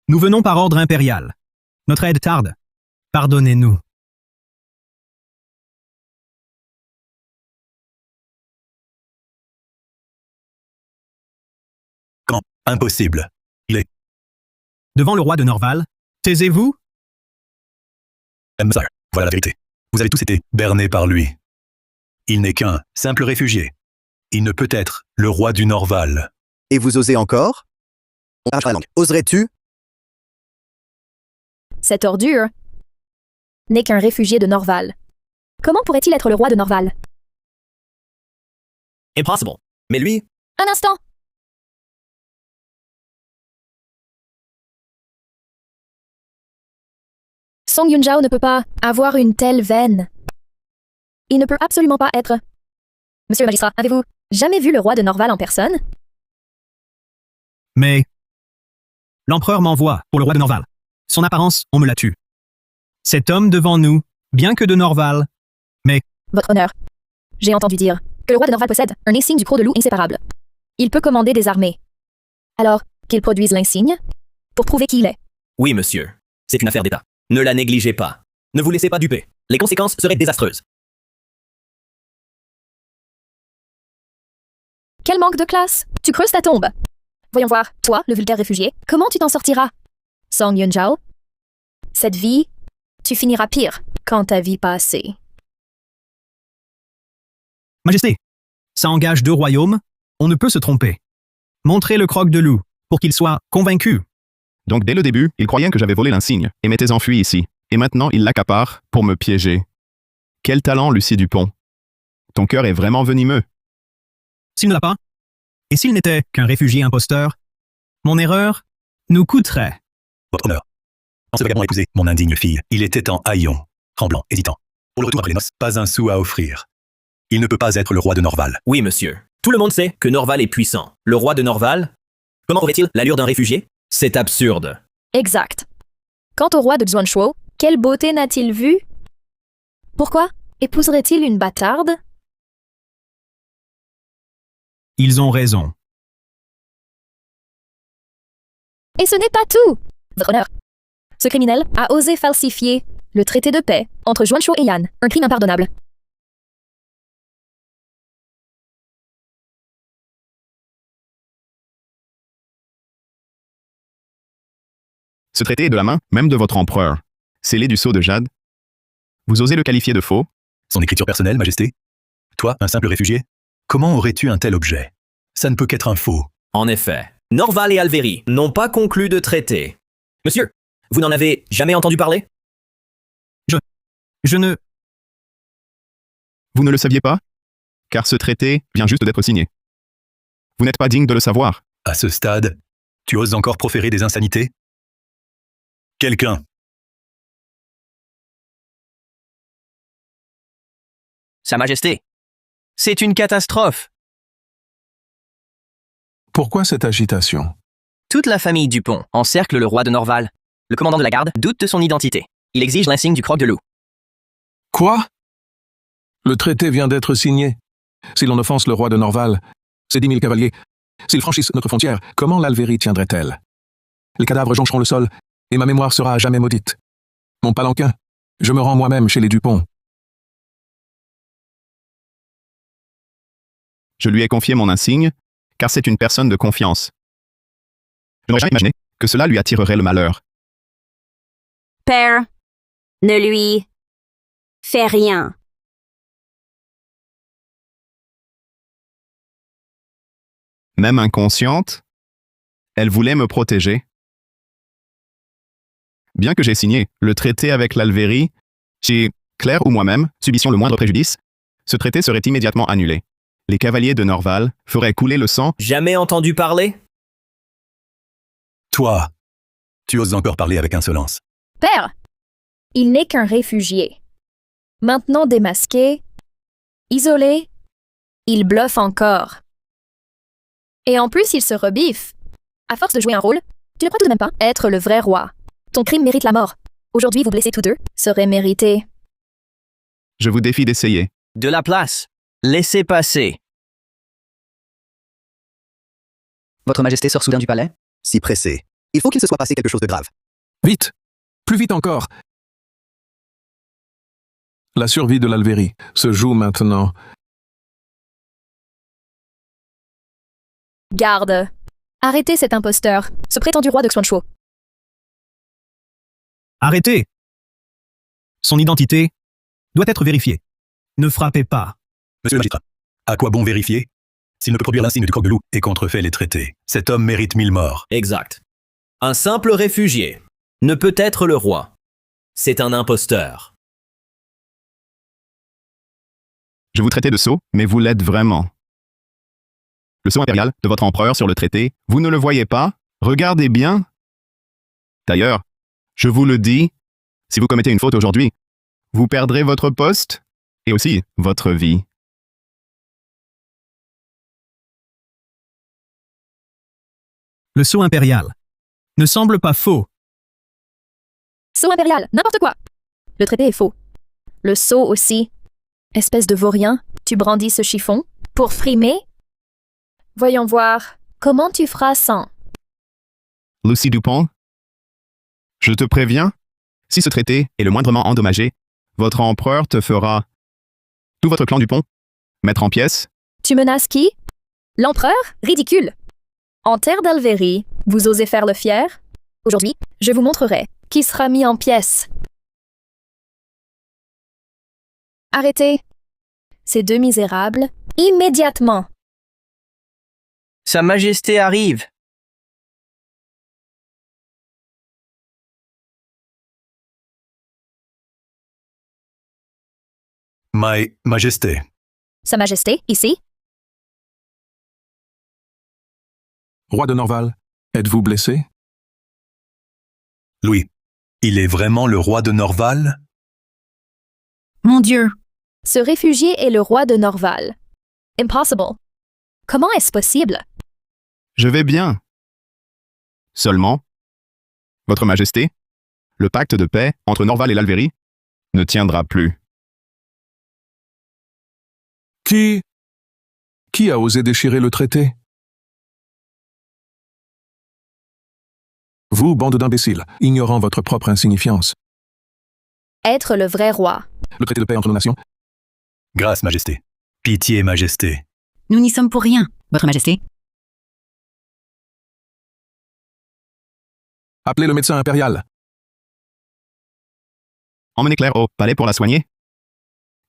Nous venons par ordre impérial. Notre aide tarde. Pardonnez-nous. Comment? Impossible. Il est... Devant le roi de Norval, taisez-vous? Mzar, voilà la vérité. Vous avez tous été bernés par lui. Il n'est qu'un simple réfugié. Il ne peut être le roi du Norval. Et vous osez encore? On arrachera la langue. Oserais-tu? Cette ordure n'est qu'un réfugié de Norval. Comment pourrait-il être le roi de Norval? Impossible. Mais lui, Un instant! Song Yunjao ne peut pas avoir une telle veine. Il ne peut absolument pas être... Monsieur le magistrat, avez-vous jamais vu le roi de Norval en personne? Mais... L'empereur m'envoie pour le roi de Norval. Son apparence, on me la tue. Cet homme devant nous, bien que de Norval, mais... Votre honneur, j'ai entendu dire que le roi de Norval possède un insigne du croc de loup inséparable. Il peut commander des armées. Alors, qu'il produise l'insigne pour prouver qui il est. oui, monsieur. C'est une affaire d'État. Ne la négligez pas. Ne vous laissez pas duper. Les conséquences seraient désastreuses. Quel manque de classe! Tu creuses ta tombe. Voyons voir, toi, le vulgaire réfugié, comment tu t'en sortiras? Song Yunjao, cette vie, tu finiras pire quand ta vie passée. Majesté, ça engage 2 royaumes, on ne peut se tromper. Montrez le croc de loup, pour qu'il soit convaincu. Donc dès le début, il croyait que j'avais volé l'insigne, et m'était enfui ici. Et maintenant, il l'accapare pour me piéger. Quel talent, Lucie Dupont. Ton cœur est vraiment venimeux. S'il ne l'a pas, et s'il n'était qu'un réfugié imposteur, mon erreur nous coûterait. Votre honneur, Quand ce vagabond a épousé mon indigne fille, il était en haillons, tremblant, hésitant. Pour le retour après les noces, pas un sou à offrir. Il ne peut pas être le roi de Norval. Oui, monsieur. Tout le monde sait que Norval est puissant. Le roi de Norval? Comment aurait-il l'allure d'un réfugié? C'est absurde. Exact. Quant au roi de Xuanzhou, quelle beauté n'a-t-il vu? Pourquoi épouserait-il une bâtarde? Ils ont raison. Et ce n'est pas tout! Votre honneur. Ce criminel a osé falsifier le traité de paix entre Xuanzhou et Yan, un crime impardonnable. Ce traité est de la main même de votre empereur, scellé du sceau de jade. Vous osez le qualifier de faux? Son écriture personnelle, Majesté? Toi, un simple réfugié? Comment aurais-tu un tel objet? Ça ne peut qu'être un faux. En effet, Norval et Alvéry n'ont pas conclu de traité. Monsieur, vous n'en avez jamais entendu parler? Je ne... Vous ne le saviez pas? Car ce traité vient juste d'être signé. Vous n'êtes pas digne de le savoir. À ce stade, tu oses encore proférer des insanités? Quelqu'un. Sa Majesté. C'est une catastrophe. Pourquoi cette agitation? Toute la famille Dupont encercle le roi de Norval. Le commandant de la garde doute de son identité. Il exige l'insigne du croc de loup. Quoi? Le traité vient d'être signé. Si l'on offense le roi de Norval, ses 10 000 cavaliers, s'ils franchissent notre frontière, comment l'Alvéry tiendrait-elle? Les cadavres joncheront le sol, et ma mémoire sera à jamais maudite. Mon palanquin, je me rends moi-même chez les Dupont. Je lui ai confié mon insigne, car c'est une personne de confiance. Je n'aurais jamais imaginé que cela lui attirerait le malheur. Père, ne lui fais rien. Même inconsciente, elle voulait me protéger. Bien que j'ai signé le traité avec l'Alvéry, si Claire ou moi-même subissions le moindre préjudice, ce traité serait immédiatement annulé. Les cavaliers de Norval feraient couler le sang. Jamais entendu parler? Toi, tu oses encore parler avec insolence. Père, il n'est qu'un réfugié. Maintenant démasqué, isolé, il bluffe encore. Et en plus, il se rebiffe. À force de jouer un rôle, tu ne crois tout de même pas être le vrai roi. Ton crime mérite la mort. Aujourd'hui, vous blesser tous deux serait mérité. Je vous défie d'essayer. De la place. Laissez passer. Votre Majesté sort soudain du palais? Si pressé. Il faut qu'il se soit passé quelque chose de grave. Vite! Plus vite encore! La survie de l'Alvéry se joue maintenant. Garde. Arrêtez cet imposteur, ce prétendu roi de Xuanzhou. Arrêtez! Son identité doit être vérifiée. Ne frappez pas. Monsieur le magistrat, à quoi bon vérifier? S'il ne peut produire l'insigne du croc de loup et contrefait les traités, cet homme mérite 1000 morts. Exact. Un simple réfugié ne peut être le roi. C'est un imposteur. Je vous traitais de sot, mais vous l'êtes vraiment. Le sceau impérial de votre empereur sur le traité, vous ne le voyez pas? Regardez bien. D'ailleurs, je vous le dis, si vous commettez une faute aujourd'hui, vous perdrez votre poste et aussi votre vie. Le sceau impérial ne semble pas faux. Sceau impérial, n'importe quoi. Le traité est faux. Le sceau aussi. Espèce de vaurien, tu brandis ce chiffon pour frimer? Voyons voir, comment tu feras sans? Lucie Dupont, je te préviens, si ce traité est le moindrement endommagé, votre empereur te fera tout votre clan Dupont mettre en pièces. Tu menaces qui? L'empereur? Ridicule. En terre d'Alvéry, vous osez faire le fier? Aujourd'hui, je vous montrerai qui sera mis en pièces. Arrêtez ces deux misérables immédiatement. Sa Majesté arrive. Majesté. Sa Majesté, ici? Roi de Norval, êtes-vous blessé? Louis, Il est vraiment le roi de Norval? Mon Dieu, Ce réfugié est le roi de Norval. Impossible. Comment est-ce possible? Je vais bien. Seulement, Votre Majesté, le pacte de paix entre Norval et l'Alvérie ne tiendra plus. Qui a osé déchirer le traité? Vous, bande d'imbéciles, ignorant votre propre insignifiance. Être le vrai roi. Le traité de paix entre nos nations? Grâce, Majesté. Pitié, Majesté. nous n'y sommes pour rien, Votre Majesté. Appelez le médecin impérial. Emmenez Claire au palais pour la soigner.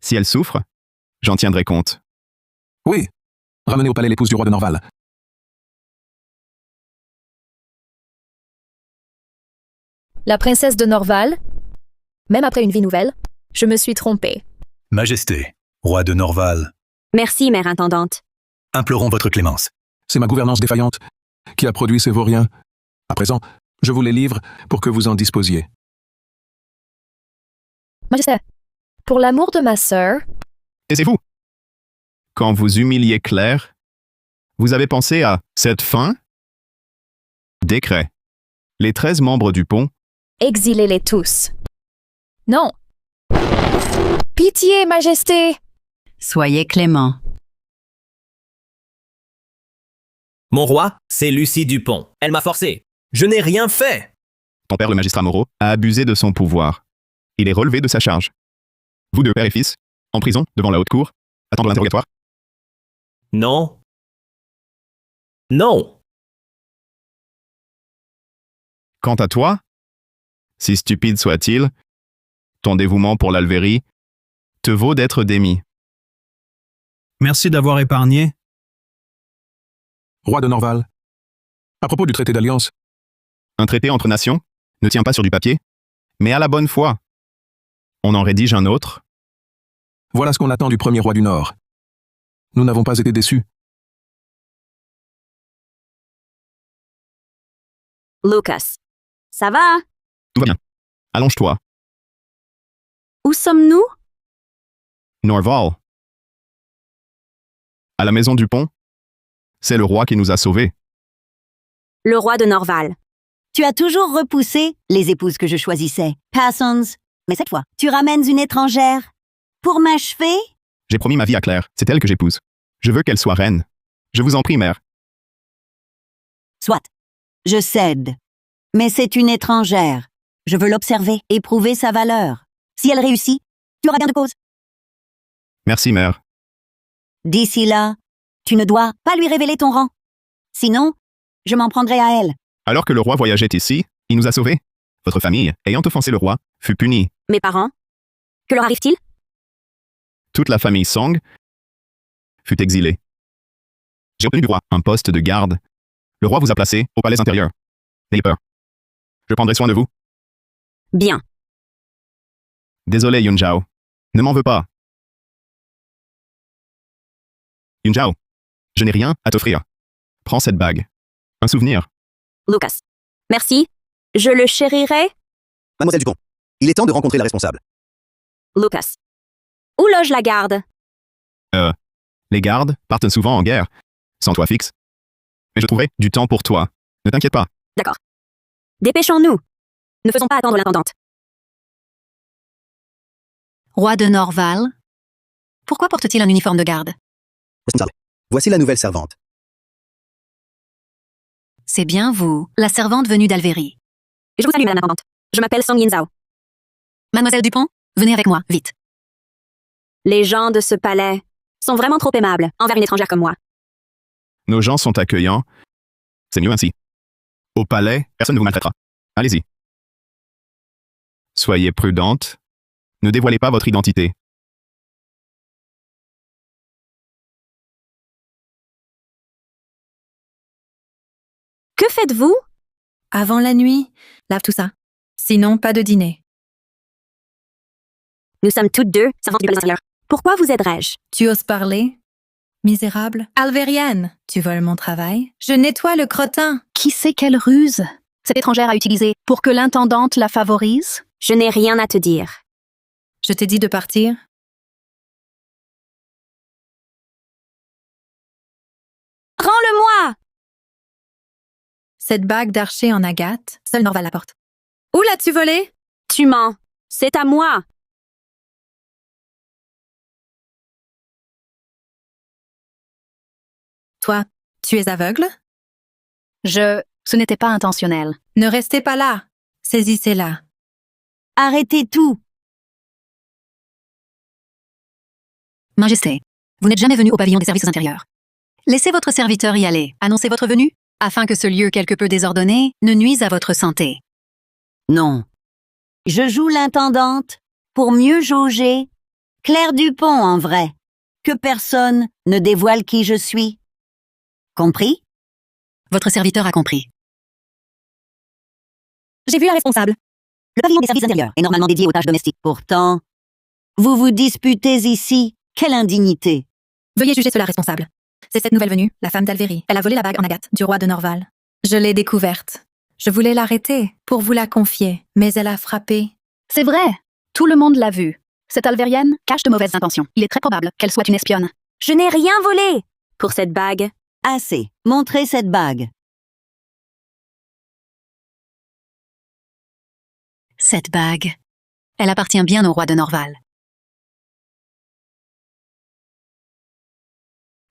Si elle souffre, j'en tiendrai compte. Oui. Ramenez au palais l'épouse du roi de Norval. La princesse de Norval? Même après une vie nouvelle, je me suis trompée. Majesté, roi de Norval, Merci, mère intendante. implorons votre clémence. C'est ma gouvernance défaillante qui a produit ces vauriens. À présent, je vous les livre pour que vous en disposiez. Majesté, pour l'amour de ma sœur, Taisez-vous. Quand vous humiliez Claire, vous avez pensé à cette fin? Décret. Les 13 membres du pont, exilez-les tous. Non. Pitié, Majesté! Soyez clément. Mon roi, c'est Lucie Dupont. Elle m'a forcé. Je n'ai rien fait. ton père le magistrat Moreau a abusé de son pouvoir. Il est relevé de sa charge. Vous deux, père et fils, en prison, devant la haute cour, attendre l'interrogatoire. Non. Non. Quant à toi, si stupide soit-il, ton dévouement pour l'Alvérie te vaut d'être démis. Merci d'avoir épargné. Roi de Norval. À propos du traité d'alliance, Un traité entre nations ne tient pas sur du papier, mais à la bonne foi. On en rédige un autre. voilà ce qu'on attend du premier roi du Nord. Nous n'avons pas été déçus. Lucas. Ça va? Tout va bien. Allonge-toi. Où sommes-nous? Norval. À la maison du pont, c'est le roi qui nous a sauvés. Le roi de Norval. Tu as toujours repoussé les épouses que je choisissais. Parsons. Mais cette fois, tu ramènes une étrangère. Pour m'achever? J'ai promis ma vie à Claire, c'est elle que j'épouse. Je veux qu'elle soit reine. Je vous en prie, mère. Soit. Je cède. Mais c'est une étrangère. Je veux l'observer, éprouver sa valeur. Si elle réussit, tu auras gain de cause. Merci, mère. D'ici là, tu ne dois pas lui révéler ton rang. Sinon, je m'en prendrai à elle. Alors que le roi voyageait ici, il nous a sauvés. Votre famille, ayant offensé le roi, fut punie. Mes parents? Que leur arrive-t-il? Toute la famille Song fut exilée. J'ai obtenu du roi un poste de garde. Le roi vous a placé au palais intérieur. N'ayez peur. Je prendrai soin de vous. Bien. Désolé, Yun Zhao. Ne m'en veux pas. Yun Zhao, je n'ai rien à t'offrir. Prends cette bague. Un souvenir. Lucas. Merci. Je le chérirai. Mademoiselle Dupont, il est temps de rencontrer la responsable. Lucas. Où loge la garde? Les gardes partent souvent en guerre. Sans toi fixe. Mais je trouverai du temps pour toi. Ne t'inquiète pas. D'accord. Dépêchons-nous. Ne faisons pas attendre l'intendante. Roi de Norval. Pourquoi porte-t-il un uniforme de garde? Responsable. Voici la nouvelle servante. C'est bien vous, la servante venue d'Alvérie. Je vous salue, madame l'intendante. Je m'appelle Song Yin Zhao. Mademoiselle Dupont, venez avec moi, vite. Les gens de ce palais sont vraiment trop aimables envers une étrangère comme moi. Nos gens sont accueillants. C'est mieux ainsi. Au palais, personne ne vous maltraitera. Allez-y. Soyez prudente. Ne dévoilez pas votre identité. Que faites-vous? Avant la nuit, lave tout ça. Sinon, pas de dîner. Nous sommes toutes deux servantes du palais intérieur. Pourquoi vous aiderais-je? Tu oses parler? Misérable. Alvérienne, tu voles mon travail? Je nettoie le crottin. Qui sait quelle ruse? cette étrangère a utilisé pour que l'intendante la favorise? Je n'ai rien à te dire. Je t'ai dit de partir. Rends-le-moi! Cette bague d'archer en agate, seul Norval la porte. Où l'as-tu volée? Tu mens. C'est à moi. Toi, tu es aveugle? Ce n'était pas intentionnel. Ne restez pas là. Saisissez-la. Arrêtez tout. Majesté, vous n'êtes jamais venu au pavillon des services intérieurs. Laissez votre serviteur y aller. Annoncez votre venue, afin que ce lieu quelque peu désordonné ne nuise à votre santé. Non. Je joue l'intendante pour mieux jauger. Claire Dupont, en vrai. Que personne ne dévoile qui je suis. Compris? Votre serviteur a compris. J'ai vu la responsable. Le pavillon des services intérieurs est normalement dédié aux tâches domestiques. Pourtant, vous vous disputez ici. Quelle indignité! Veuillez juger cela responsable. C'est cette nouvelle venue, la femme d'Alvéry. Elle a volé la bague en agate du roi de Norval. Je l'ai découverte. Je voulais l'arrêter pour vous la confier, mais elle a frappé. C'est vrai. Tout le monde l'a vue. Cette Alvérienne cache de mauvaises intentions. Il est très probable qu'elle soit une espionne. Je n'ai rien volé. Pour cette bague. Assez. Montrez cette bague. Cette bague. Elle appartient bien au roi de Norval.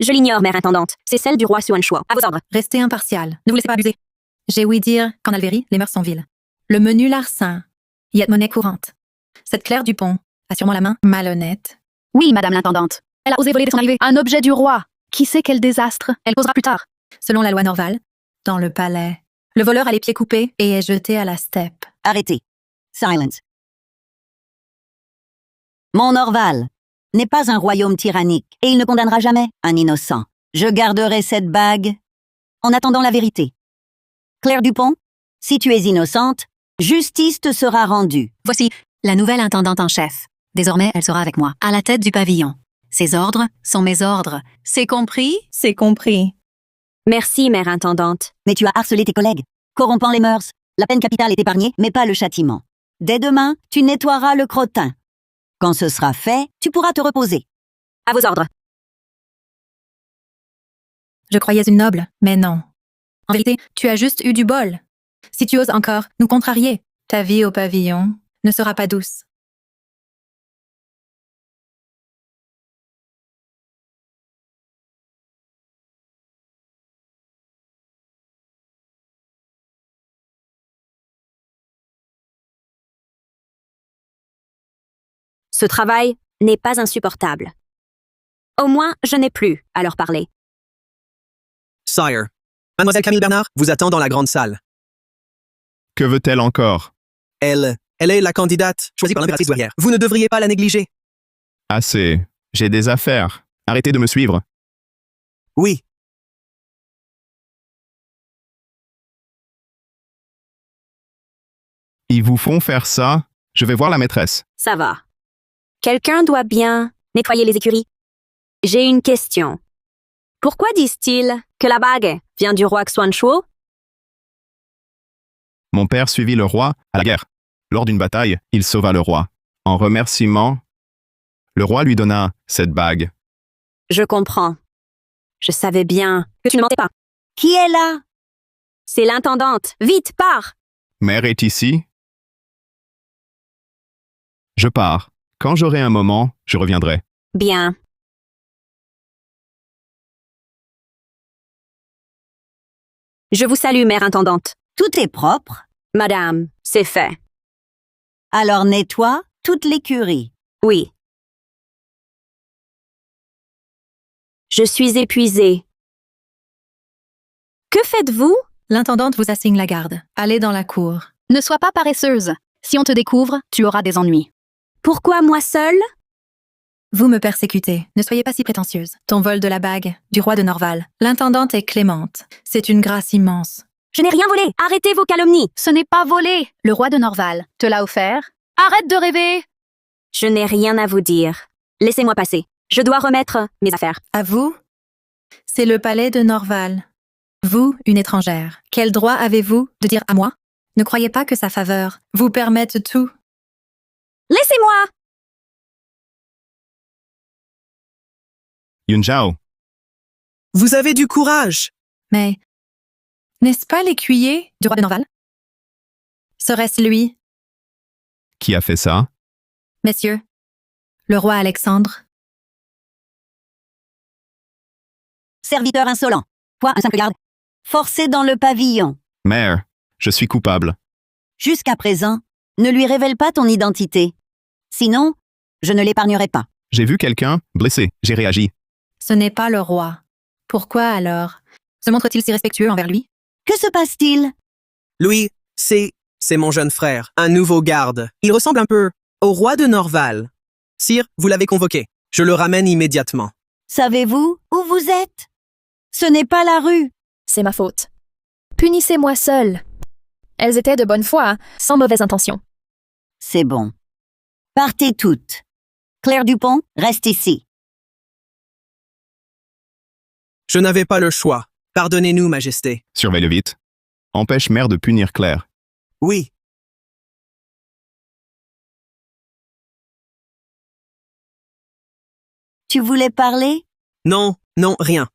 Je l'ignore, mère intendante. C'est celle du roi Xuanchua. À vos ordres. Restez impartial. Ne vous laissez pas abuser. J'ai ouï dire qu'en Alvéry, les mœurs sont viles. Le menu larcin y est monnaie courante. Cette Claire Dupont a sûrement la main malhonnête. Oui, madame l'intendante. Elle a osé voler dès son arrivée un objet du roi. Qui sait quel désastre elle causera plus tard? Selon la loi Norval, dans le palais, le voleur a les pieds coupés et est jeté à la steppe. Arrêtez. Silence. Mon Norval n'est pas un royaume tyrannique et il ne condamnera jamais un innocent. Je garderai cette bague en attendant la vérité. Claire Dupont, si tu es innocente, justice te sera rendue. Voici la nouvelle intendante en chef. Désormais, elle sera avec moi, à la tête du pavillon. Ses ordres sont mes ordres. C'est compris? C'est compris. Merci, mère intendante. Mais tu as harcelé tes collègues, corrompant les mœurs. La peine capitale est épargnée, mais pas le châtiment. Dès demain, tu nettoieras le crottin. Quand ce sera fait, tu pourras te reposer. À vos ordres. Je croyais une noble, mais non. En vérité, tu as juste eu du bol. Si tu oses encore nous contrarier, ta vie au pavillon ne sera pas douce. Ce travail n'est pas insupportable. Au moins, je n'ai plus à leur parler. Sire, Mademoiselle Camille Bernard vous attend dans la grande salle. Que veut-elle encore? Elle est la candidate choisie par l'impératrice douairière. Vous ne devriez pas la négliger. Assez. J'ai des affaires. Arrêtez de me suivre. Oui. Ils vous font faire ça? Je vais voir la maîtresse. Ça va. Quelqu'un doit bien nettoyer les écuries. J'ai une question. Pourquoi disent-ils que la bague vient du roi Xuanchua? Mon père suivit le roi à la guerre. Lors d'une bataille, il sauva le roi. En remerciement, le roi lui donna cette bague. Je comprends. Je savais bien que tu ne mentais pas. Qui est là? C'est l'intendante. Vite, pars! Mère est ici? Je pars. Quand j'aurai un moment, je reviendrai. Bien. Je vous salue, mère intendante. Tout est propre. Madame, c'est fait. Alors nettoie toute l'écurie. Oui. Je suis épuisée. Que faites-vous? L'intendante vous assigne la garde. Allez dans la cour. Ne sois pas paresseuse. Si on te découvre, tu auras des ennuis. Pourquoi moi seule? Vous me persécutez. Ne soyez pas si prétentieuse. Ton vol de la bague, du roi de Norval. L'intendante est clémente. C'est une grâce immense. Je n'ai rien volé. Arrêtez vos calomnies. Ce n'est pas volé. Le roi de Norval te l'a offert. Arrête de rêver. Je n'ai rien à vous dire. Laissez-moi passer. Je dois remettre mes affaires. À vous? C'est le palais de Norval. Vous, une étrangère, quel droit avez-vous de dire à moi? Ne croyez pas que sa faveur vous permette tout. Laissez-moi! Yun Zhao, Vous avez du courage. Mais n'est-ce pas l'écuyer du roi de Norval? Serait-ce lui, qui a fait ça? messieurs, le roi Alexandre? Serviteur insolent. Toi, un simple garde. Forcé dans le pavillon. Mère, je suis coupable. Jusqu'à présent, ne lui révèle pas ton identité. Sinon, je ne l'épargnerai pas. J'ai vu quelqu'un blessé, j'ai réagi. Ce n'est pas le roi. Pourquoi alors? Se montre-t-il si respectueux envers lui? Que se passe-t-il? Louis, c'est mon jeune frère, un nouveau garde. Il ressemble un peu au roi de Norval. Sire, vous l'avez convoqué. Je le ramène immédiatement. Savez-vous où vous êtes? Ce n'est pas la rue. C'est ma faute. Punissez-moi seule. Elles étaient de bonne foi, sans mauvaise intention. C'est bon. Partez toutes. Claire Dupont, reste ici. Je n'avais pas le choix. Pardonnez-nous, Majesté. Surveille vite. Empêche mère de punir Claire. Oui. Tu voulais parler? Non, rien.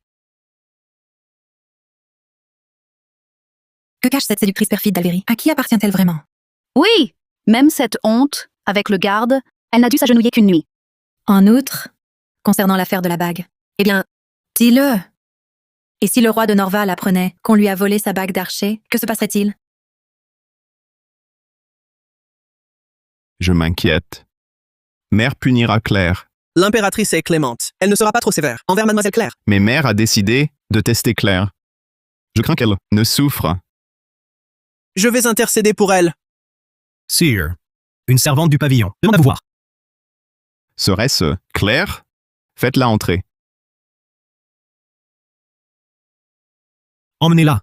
Que cache cette séductrice perfide d'Alvéry? À qui appartient-elle vraiment? Oui, même cette honte, avec le garde, elle n'a dû s'agenouiller qu'une nuit. En outre, concernant l'affaire de la bague, eh bien, dis-le. Et si le roi de Norval apprenait qu'on lui a volé sa bague d'archer, que se passerait-il? Je m'inquiète. Mère punira Claire. L'impératrice est clémente. Elle ne sera pas trop sévère envers mademoiselle Claire. Mais mère a décidé de tester Claire. Je crains qu'elle ne souffre. Je vais intercéder pour elle. Sire, une servante du pavillon. Demande à vous voir. Serait-ce Claire? Faites-la entrer. Emmenez-la.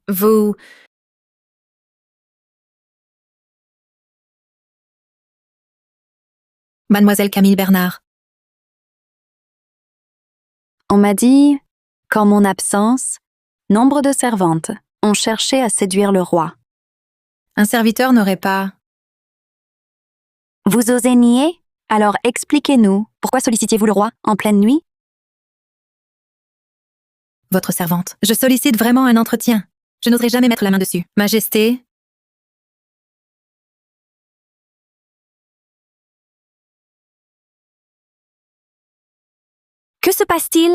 Vous... Mademoiselle Camille Bernard. On m'a dit qu'en mon absence, nombre de servantes ont cherché à séduire le roi. Un serviteur n'aurait pas... Vous osez nier? Alors expliquez-nous, pourquoi sollicitiez-vous le roi en pleine nuit? Votre servante. Je sollicite vraiment un entretien. Je n'oserais jamais mettre la main dessus. Majesté... Que se passe-t-il?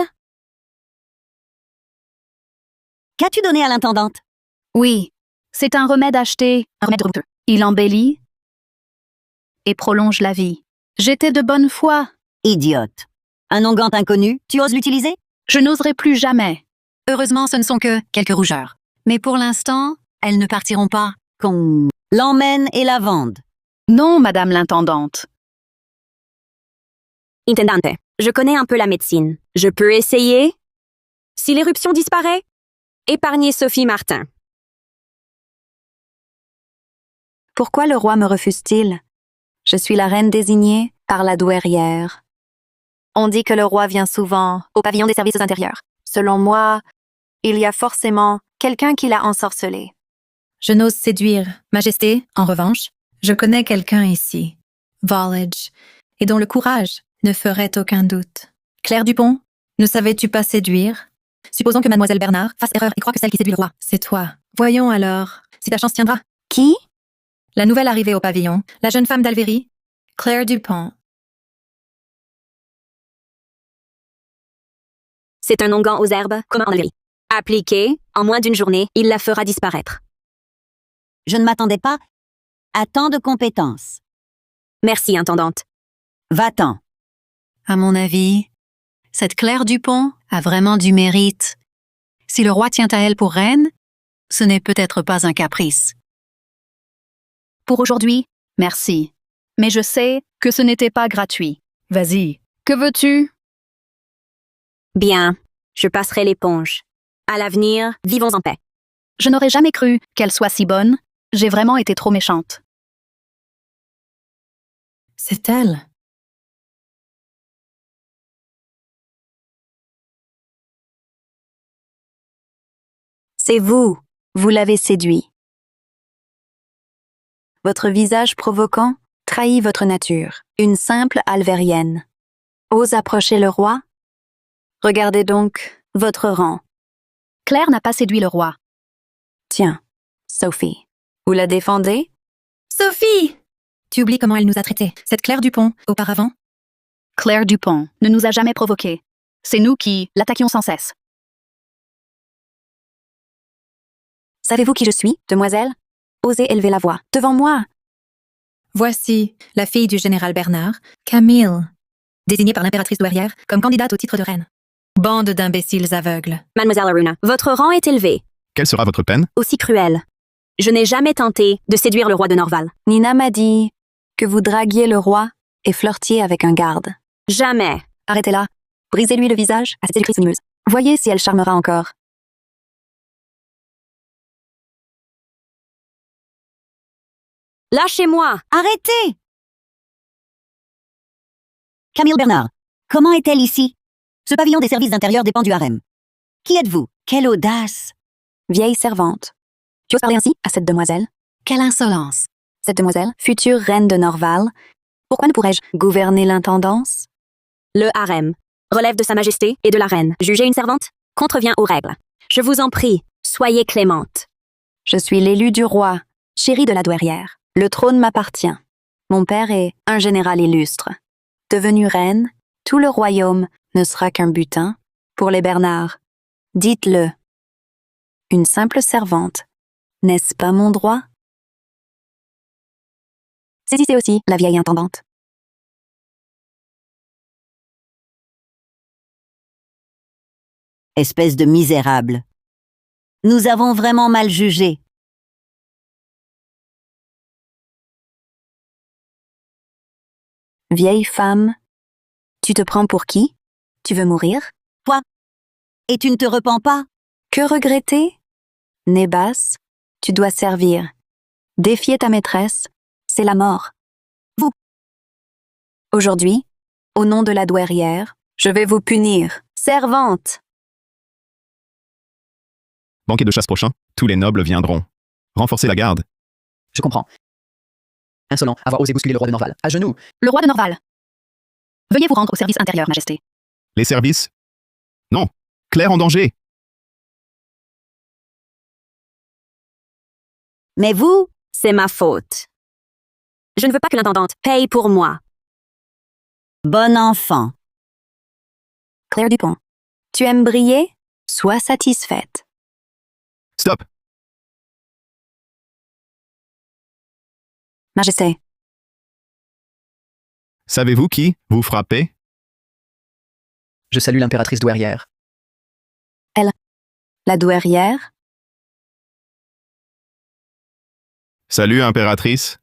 Qu'as-tu donné à l'intendante? Oui, c'est un remède acheté. Un remède douteux. Il embellit et prolonge la vie. J'étais de bonne foi. Idiote. Un onguent inconnu, tu oses l'utiliser? Je n'oserai plus jamais. Heureusement, ce ne sont que quelques rougeurs. Mais pour l'instant, elles ne partiront pas. Qu'on l'emmène et la vende. Non, madame l'intendante. Intendante, je connais un peu la médecine. Je peux essayer? Si l'éruption disparaît, épargnez Sophie Martin. Pourquoi le roi me refuse-t-il? Je suis la reine désignée par la douairière. On dit que le roi vient souvent au pavillon des services intérieurs. Selon moi, il y a forcément quelqu'un qui l'a ensorcelé. Je n'ose séduire. Majesté, en revanche, je connais quelqu'un ici, Volage, et dont le courage ne ferait aucun doute. Claire Dupont, ne savais-tu pas séduire? Supposons que mademoiselle Bernard fasse erreur et croit que celle qui séduit le roi, c'est toi. Voyons alors, si ta chance tiendra. Qui? La nouvelle arrivée au pavillon, la jeune femme d'Alvéry, Claire Dupont. C'est un onguent aux herbes, commun en Alvéry. Appliqué, en moins d'une journée, il la fera disparaître. Je ne m'attendais pas à tant de compétences. Merci, intendante. Va-t'en. À mon avis, cette Claire Dupont a vraiment du mérite. Si le roi tient à elle pour reine, ce n'est peut-être pas un caprice. Pour aujourd'hui, merci. Mais je sais que ce n'était pas gratuit. Vas-y. Que veux-tu? Bien, je passerai l'éponge. À l'avenir, vivons en paix. Je n'aurais jamais cru qu'elle soit si bonne. J'ai vraiment été trop méchante. C'est elle. C'est vous. Vous l'avez séduit. Votre visage provoquant trahit votre nature, une simple alvérienne. Ose approcher le roi? Regardez donc votre rang. Claire n'a pas séduit le roi. Tiens, Sophie, vous la défendez? Sophie! Tu oublies comment elle nous a traités. Cette Claire Dupont, auparavant? Claire Dupont ne nous a jamais provoqués. C'est nous qui l'attaquions sans cesse. Savez-vous qui je suis, demoiselle? Osez élever la voix. Devant moi. Voici la fille du général Bernard, Camille, désignée par l'impératrice douairière comme candidate au titre de reine. Bande d'imbéciles aveugles. Mademoiselle Aruna, votre rang est élevé. Quelle sera votre peine? Aussi cruel. Je n'ai jamais tenté de séduire le roi de Norval. Nina m'a dit que vous draguiez le roi et flirtiez avec un garde. Jamais. Arrêtez-la. Brisez-lui le visage à cette séductrice venimeuse. Voyez si elle charmera encore. Lâchez-moi! Arrêtez! Camille Bernard, comment est-elle ici? Ce pavillon des services intérieurs dépend du harem. Qui êtes-vous? Quelle audace! Vieille servante. Tu oses parler ainsi à cette demoiselle? Quelle insolence! Cette demoiselle, future reine de Norval, pourquoi ne pourrais-je gouverner l'intendance? Le harem relève de Sa Majesté et de la reine. Juger une servante contrevient aux règles. Je vous en prie, soyez clémente. Je suis l'élu du roi, chérie de la douairière. Le trône m'appartient. Mon père est un général illustre. Devenue reine, tout le royaume ne sera qu'un butin pour les Bernard. Dites-le. Une simple servante. N'est-ce pas mon droit? Saisissez aussi la vieille intendante. Espèce de misérable. Nous avons vraiment mal jugé. Vieille femme, tu te prends pour qui? Tu veux mourir? Toi? Et tu ne te repens pas? Que regretter? Nez basse, tu dois servir. Défier ta maîtresse, c'est la mort. Vous? Aujourd'hui, au nom de la douairière, je vais vous punir. Servante! Banquet de chasse prochain, tous les nobles viendront. Renforcez la garde. Je comprends. Insolent, avoir osé bousculer le roi de Norval. À genoux! Le roi de Norval. Veuillez vous rendre au service intérieur, Majesté. Les services? Non. Claire en danger. Mais vous? C'est ma faute. Je ne veux pas que l'intendante paye pour moi. Bon enfant. Claire Dupont, tu aimes briller? Sois satisfaite. Stop! Majesté. Savez-vous qui vous frappez? Je salue l'impératrice douairière. Elle, la douairière? Salut, impératrice.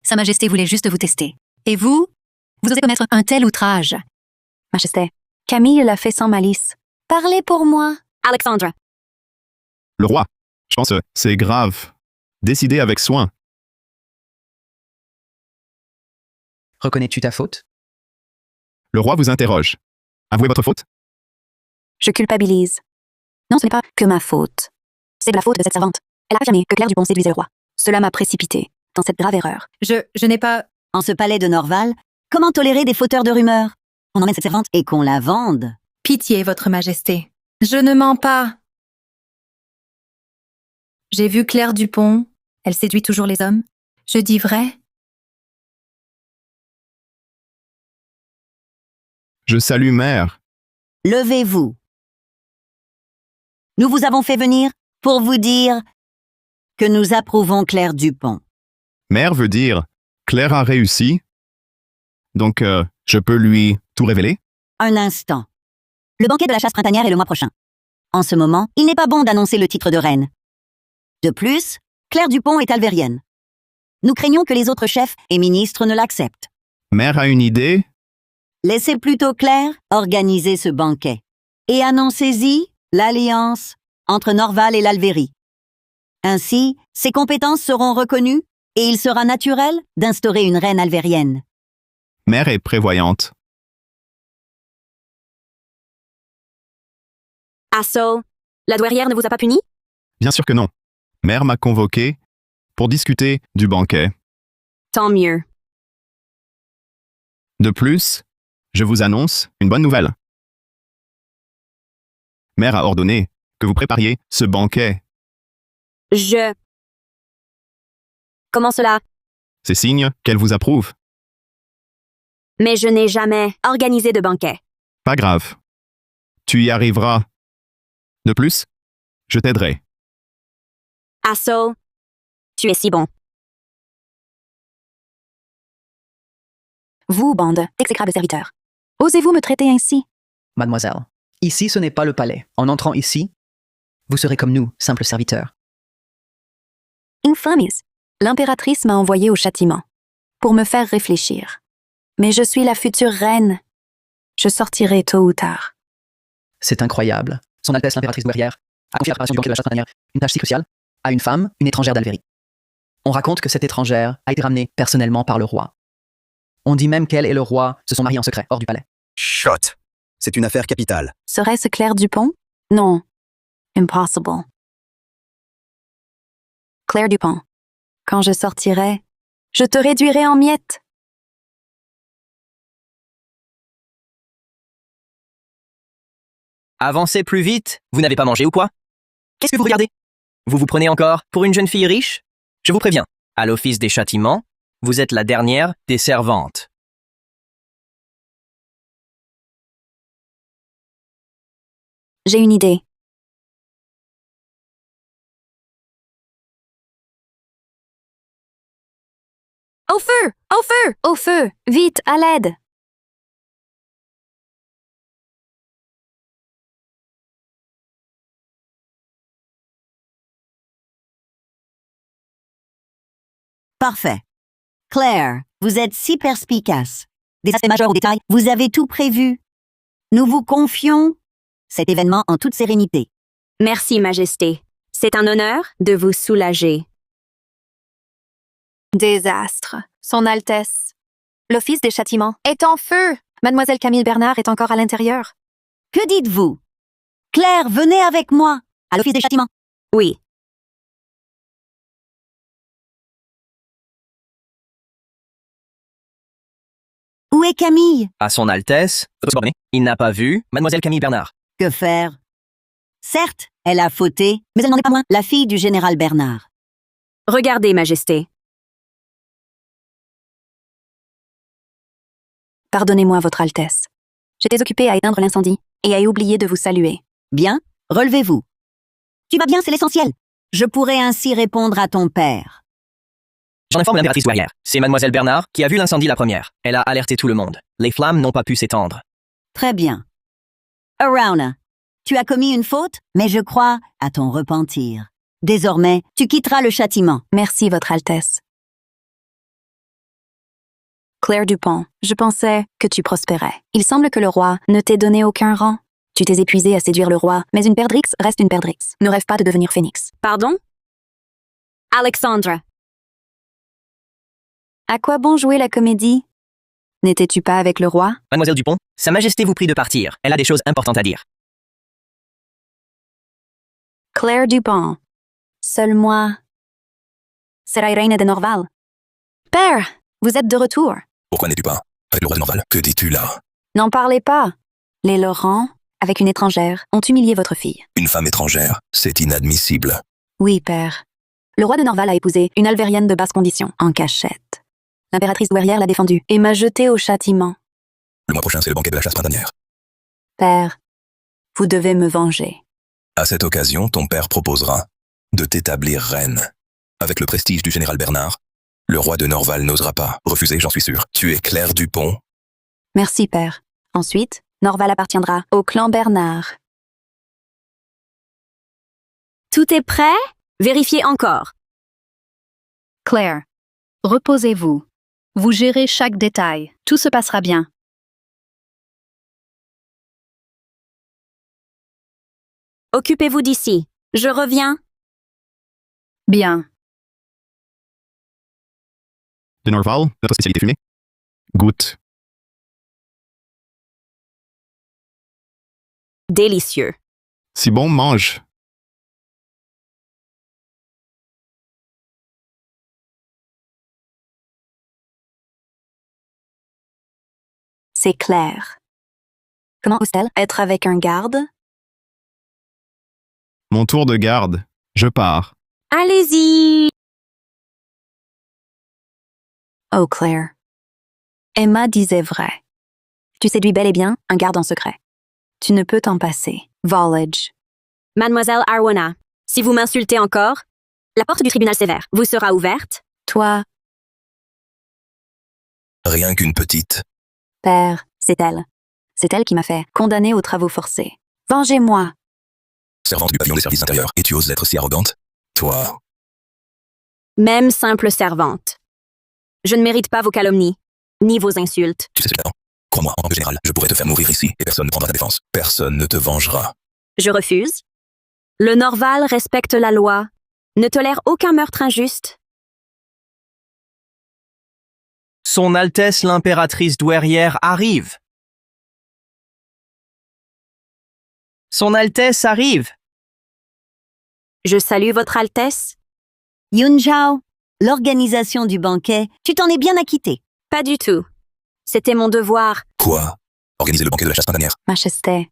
Sa Majesté voulait juste vous tester. Et vous? Vous osez commettre un tel outrage? Majesté, Camille l'a fait sans malice. Parlez pour moi. Alexandra. Le roi. Je pense, c'est grave. Décidez avec soin. Reconnais-tu ta faute? Le roi vous interroge. Avouez votre faute? Je culpabilise. Non, ce n'est pas que ma faute. C'est de la faute de cette servante. Elle a affirmé que Claire Dupont séduisait le roi. Cela m'a précipité dans cette grave erreur. Je n'ai pas... En ce palais de Norval, comment tolérer des fauteurs de rumeurs? On emmène cette servante et qu'on la vende. Pitié, votre Majesté. Je ne mens pas. J'ai vu Claire Dupont. Elle séduit toujours les hommes. Je dis vrai? Je salue mère. Levez-vous. Nous vous avons fait venir pour vous dire que nous approuvons Claire Dupont. Mère veut dire Claire a réussi. Donc, je peux lui tout révéler? Un instant. Le banquet de la chasse printanière est le mois prochain. En ce moment, il n'est pas bon d'annoncer le titre de reine. De plus, Claire Dupont est alvérienne. Nous craignons que les autres chefs et ministres ne l'acceptent. Mère a une idée? Laissez plutôt Claire organiser ce banquet. Et annoncez-y l'alliance entre Norval et l'Alvérie. Ainsi, ses compétences seront reconnues et il sera naturel d'instaurer une reine alvérienne. Mère est prévoyante. Assaut, La douairière ne vous a pas puni? Bien sûr que non. Mère m'a convoqué pour discuter du banquet. Tant mieux. De plus, je vous annonce une bonne nouvelle. Mère a ordonné que vous prépariez ce banquet. Comment cela? C'est signe qu'elle vous approuve. Mais je n'ai jamais organisé de banquet. Pas grave. Tu y arriveras. De plus, je t'aiderai. Asso, tu es si bon. Vous, bande d'exécrables serviteurs. Osez-vous me traiter ainsi? Mademoiselle, ici ce n'est pas le palais. En entrant ici, vous serez comme nous, simples serviteurs. Infamies. L'impératrice m'a envoyé au châtiment pour me faire réfléchir. Mais je suis la future reine. Je sortirai tôt ou tard. C'est incroyable. Son Altesse l'impératrice douairière a confié la préparation du banquet de la chasse printanière, une tâche si cruciale, à une femme, une étrangère d'Alvérie. On raconte que cette étrangère a été ramenée personnellement par le roi. On dit même qu'elle et le roi se sont mariés en secret, hors du palais. Chut! C'est une affaire capitale. Serait-ce Claire Dupont? Non. Impossible. Claire Dupont. Quand je sortirai, je te réduirai en miettes. Avancez plus vite, vous n'avez pas mangé ou quoi? Qu'est-ce que vous regardez? Vous vous prenez encore pour une jeune fille riche? Je vous préviens, à l'office des châtiments, vous êtes la dernière des servantes. J'ai une idée. Au feu! Au feu! Au feu! Vite, à l'aide! Parfait. Claire, vous êtes si perspicace. Des aspects majeurs au détail, vous avez tout prévu. Nous vous confions cet événement en toute sérénité. Merci, Majesté. C'est un honneur de vous soulager. Désastre. Son Altesse. L'office des châtiments est en feu. Mademoiselle Camille Bernard est encore à l'intérieur. Que dites-vous? Claire, venez avec moi, à l'office des châtiments. Oui. Où est Camille? À son Altesse, il n'a pas vu Mademoiselle Camille Bernard. Que faire? Certes, elle a fauté, mais elle n'en est pas moins la fille du général Bernard. Regardez, Majesté. Pardonnez-moi, Votre Altesse. J'étais occupée à éteindre l'incendie et à oublier de vous saluer. Bien, relevez-vous. Tu vas bien, c'est l'essentiel. Je pourrais ainsi répondre à ton père. J'en informe l'impératrice douairière. C'est Mademoiselle Bernard qui a vu l'incendie la première. Elle a alerté tout le monde. Les flammes n'ont pas pu s'étendre. Très bien. Arauna, tu as commis une faute, mais je crois à ton repentir. Désormais, tu quitteras le châtiment. Merci, Votre Altesse. Claire Dupont, je pensais que tu prospérais. Il semble que le roi ne t'ait donné aucun rang. Tu t'es épuisé à séduire le roi, mais une perdrix reste une perdrix. Ne rêve pas de devenir phénix. Pardon? Alexandra. À quoi bon jouer la comédie? N'étais-tu pas avec le roi? Mademoiselle Dupont, Sa Majesté vous prie de partir. Elle a des choses importantes à dire. Claire Dupont. Seul moi. Serai reine de Norval. Père, vous êtes de retour. Pourquoi n'es-tu pas avec le roi de Norval? Que dis-tu là? N'en parlez pas. Les Laurent, avec une étrangère, ont humilié votre fille. Une femme étrangère, c'est inadmissible. Oui, père. Le roi de Norval a épousé une alvérienne de basse condition, en cachette. L'impératrice douairière l'a défendue et m'a jeté au châtiment. Le mois prochain, c'est le banquet de la chasse printanière. Père, vous devez me venger. À cette occasion, ton père proposera de t'établir reine. Avec le prestige du général Bernard, le roi de Norval n'osera pas refuser, j'en suis sûr. Tu es Claire Dupont. Merci, père. Ensuite, Norval appartiendra au clan Bernard. Tout est prêt? Vérifiez encore. Claire, reposez-vous. Vous gérez chaque détail. Tout se passera bien. Occupez-vous d'ici. Je reviens. Bien. De Norval, notre spécialité fumée. Goûte. Délicieux. Si bon, mange. c'est Claire. Comment ose-t-elle être avec un garde? Mon tour de garde. Je pars. Allez-y! Oh Claire. Emma disait vrai. Tu séduis bel et bien un garde en secret. Tu ne peux t'en passer. Volage. Mademoiselle Arwana, si vous m'insultez encore, la porte du tribunal sévère vous sera ouverte. Toi, Rien qu'une petite. père, c'est elle. C'est elle qui m'a fait condamner aux travaux forcés. Vengez-moi. Servante du pavillon des services intérieurs, et tu oses être si arrogante? Toi, Même simple servante. Je ne mérite pas vos calomnies, ni vos insultes. tu sais ce que t'attends. Crois-moi, en règle générale, je pourrais te faire mourir ici, et personne ne prendra ta défense. Personne ne te vengera. Je refuse. Le Norval respecte la loi, ne tolère aucun meurtre injuste. Son Altesse l'impératrice douairière arrive. Son Altesse arrive. Je salue votre Altesse. Yun Zhao, l'organisation du banquet, tu t'en es bien acquitté. Pas du tout. C'était mon devoir. Quoi? Organiser le banquet de la chasse printanière. Majesté,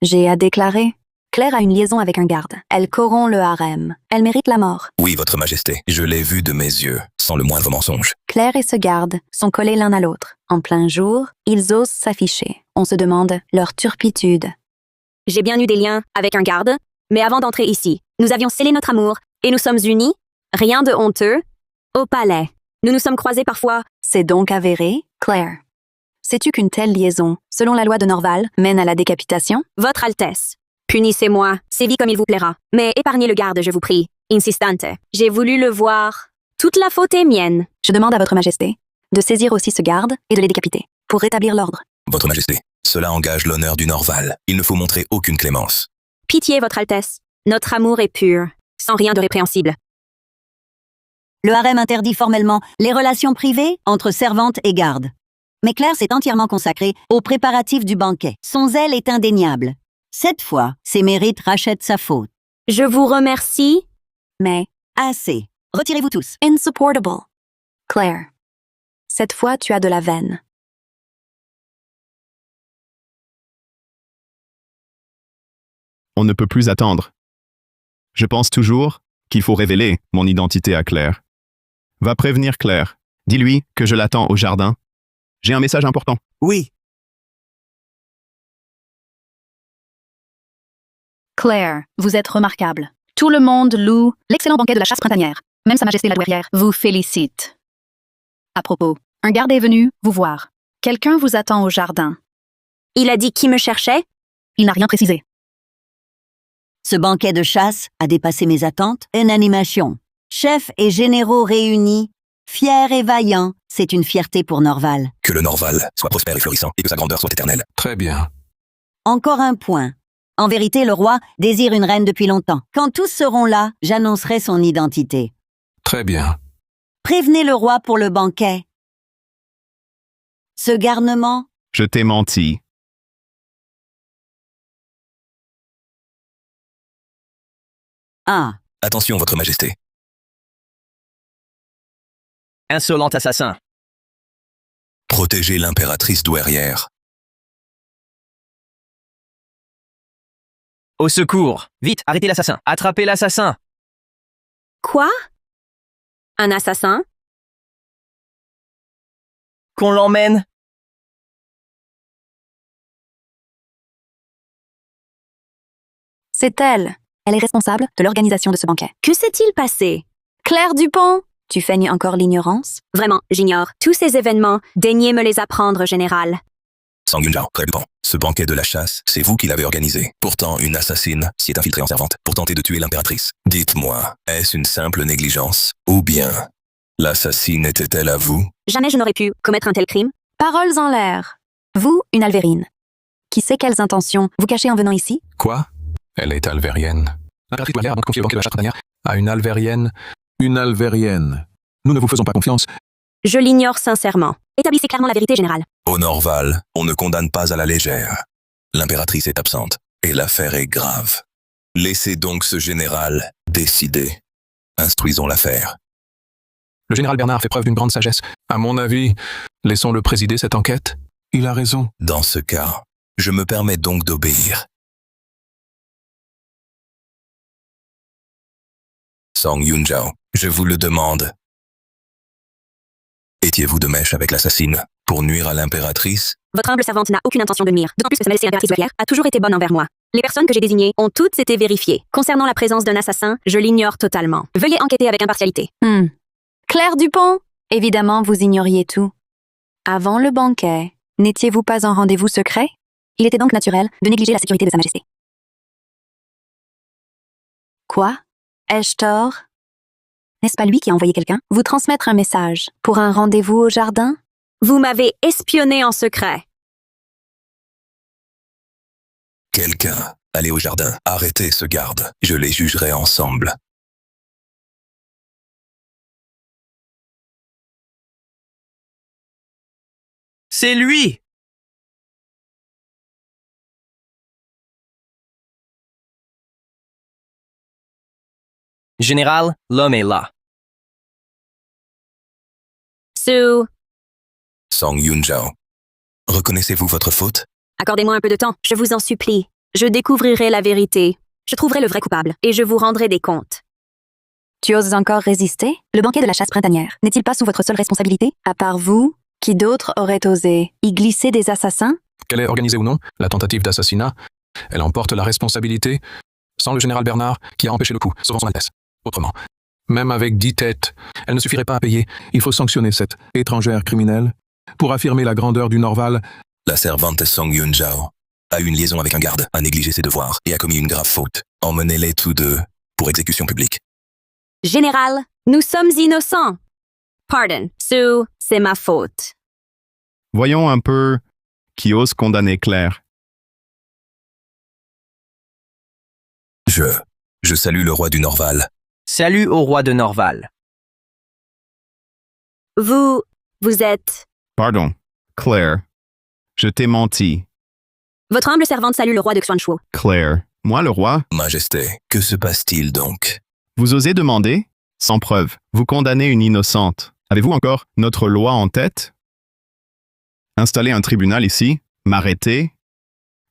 j'ai à déclarer. Claire a une liaison avec un garde. Elle corrompt le harem. Elle mérite la mort. Oui, votre majesté, je l'ai vu de mes yeux, sans le moindre mensonge. Claire et ce garde sont collés l'un à l'autre. En plein jour, ils osent s'afficher. On se demande leur turpitude. J'ai bien eu des liens avec un garde, mais avant d'entrer ici, nous avions scellé notre amour et nous sommes unis. Rien de honteux. Au palais. Nous nous sommes croisés parfois. C'est donc avéré, Claire. Sais-tu qu'une telle liaison, selon la loi de Norval, mène à la décapitation? Votre Altesse. Punissez-moi, sévis comme il vous plaira. Mais épargnez le garde, je vous prie. Insistante. J'ai voulu le voir. Toute la faute est mienne. Je demande à votre majesté de saisir aussi ce garde et de les décapiter, pour rétablir l'ordre. Votre majesté, cela engage l'honneur du Norval. Il ne faut montrer aucune clémence. Pitié, votre Altesse. Notre amour est pur, sans rien de répréhensible. Le harem interdit formellement les relations privées entre servante et garde. Mais Claire s'est entièrement consacrée aux préparatifs du banquet. Son zèle est indéniable. Cette fois, ses mérites rachètent sa faute. Je vous remercie. Mais Assez. Retirez-vous tous. insupportable. Claire, cette fois tu as de la veine. On ne peut plus attendre. Je pense toujours qu'il faut révéler mon identité à Claire. Va prévenir Claire. Dis-lui que je l'attends au jardin. J'ai un message important. Oui. Claire, vous êtes remarquable. Tout le monde loue l'excellent banquet de la chasse printanière. Même Sa Majesté la douairière vous félicite. À propos, un garde est venu vous voir. Quelqu'un vous attend au jardin. Il a dit qui me cherchait? Il n'a rien précisé. Ce banquet de chasse a dépassé mes attentes. Une animation. Chefs et généraux réunis, fiers et vaillants, c'est une fierté pour Norval. Que le Norval soit prospère et florissant, et que sa grandeur soit éternelle. Très bien. Encore un point. En vérité, le roi désire une reine depuis longtemps. Quand tous seront là, j'annoncerai son identité. Très bien. Prévenez le roi pour le banquet. Ce garnement, Je t'ai menti. ah, Attention, votre majesté. Insolent assassin. Protégez l'impératrice douairière. Au secours. Vite, arrêtez l'assassin. Attrapez l'assassin. Quoi? Un assassin? Qu'on l'emmène. C'est elle. Elle est responsable de l'organisation de ce banquet. Que s'est-il passé? Claire Dupont, tu feignes encore l'ignorance? Vraiment, j'ignore. Tous ces événements, daignez me les apprendre, général. Sangyun Zhao, très bon. Ce banquet de la chasse, c'est vous qui l'avez organisé. Pourtant, une assassine s'y est infiltrée en servante pour tenter de tuer l'impératrice. Dites-moi, est-ce une simple négligence? Ou bien, l'assassine était-elle à vous? Jamais je n'aurais pu commettre un tel crime. Paroles en l'air. Vous, une alvérine. Qui sait quelles intentions vous cachez en venant ici? Quoi? Elle est alvérienne. L'impératrice douairière a donc confié le banquet de la chasse printanière à une alvérienne. Une alvérienne. Nous ne vous faisons pas confiance. Je l'ignore sincèrement. Établissez clairement la vérité, général. Au Norval, on ne condamne pas à la légère. L'impératrice est absente, et l'affaire est grave. Laissez donc ce général décider. Instruisons l'affaire. Le général Bernard fait preuve d'une grande sagesse. À mon avis, laissons-le présider cette enquête. Il a raison. Dans ce cas, je me permets donc d'obéir. Song Yunjao, je vous le demande. Étiez-vous de mèche avec l'assassine pour nuire à l'impératrice? Votre humble servante n'a aucune intention de nuire, d'autant plus que Sa Majesté l'impératrice douairière a toujours été bonne envers moi. Les personnes que j'ai désignées ont toutes été vérifiées. Concernant la présence d'un assassin, je l'ignore totalement. Veuillez enquêter avec impartialité. Claire Dupont, évidemment, vous ignoriez tout. Avant le banquet, n'étiez-vous pas en rendez-vous secret? Il était donc naturel de négliger la sécurité de Sa Majesté. Quoi? Ai-je tort? N'est-ce pas lui qui a envoyé quelqu'un? Vous transmettre un message pour un rendez-vous au jardin? Vous m'avez espionné en secret. Quelqu'un, allez au jardin, arrêtez ce garde, je les jugerai ensemble. C'est lui! Général, l'homme est là. Sue, Song Yunjao, reconnaissez-vous votre faute? accordez-moi un peu de temps, je vous en supplie. Je découvrirai la vérité. Je trouverai le vrai coupable et je vous rendrai des comptes. Tu oses encore résister? Le banquet de la chasse printanière n'est-il pas sous votre seule responsabilité? À part vous, qui d'autre aurait osé y glisser des assassins? Qu'elle ait organisée ou non, la tentative d'assassinat, elle en porte la responsabilité, sans le général Bernard qui a empêché le coup, sauvant son Altesse. Autrement, même avec 10 têtes, elle ne suffirait pas à payer. Il faut sanctionner cette étrangère criminelle pour affirmer la grandeur du Norval. La servante Song Yunjao a eu une liaison avec un garde, a négligé ses devoirs et a commis une grave faute. Emmenez-les tous deux pour exécution publique. Général, nous sommes innocents. Pardon, Sue, c'est ma faute. Voyons un peu qui ose condamner Claire. Je salue le roi du Norval. Salut au roi de Norval. Vous êtes... Pardon, Claire. Je t'ai menti. Votre humble servante salue le roi de Xuanchuo. Claire. Moi, le roi? Majesté, que se passe-t-il donc? Vous osez demander? Sans preuve. Vous condamnez une innocente. Avez-vous encore notre loi en tête? Installer un tribunal ici? M'arrêter?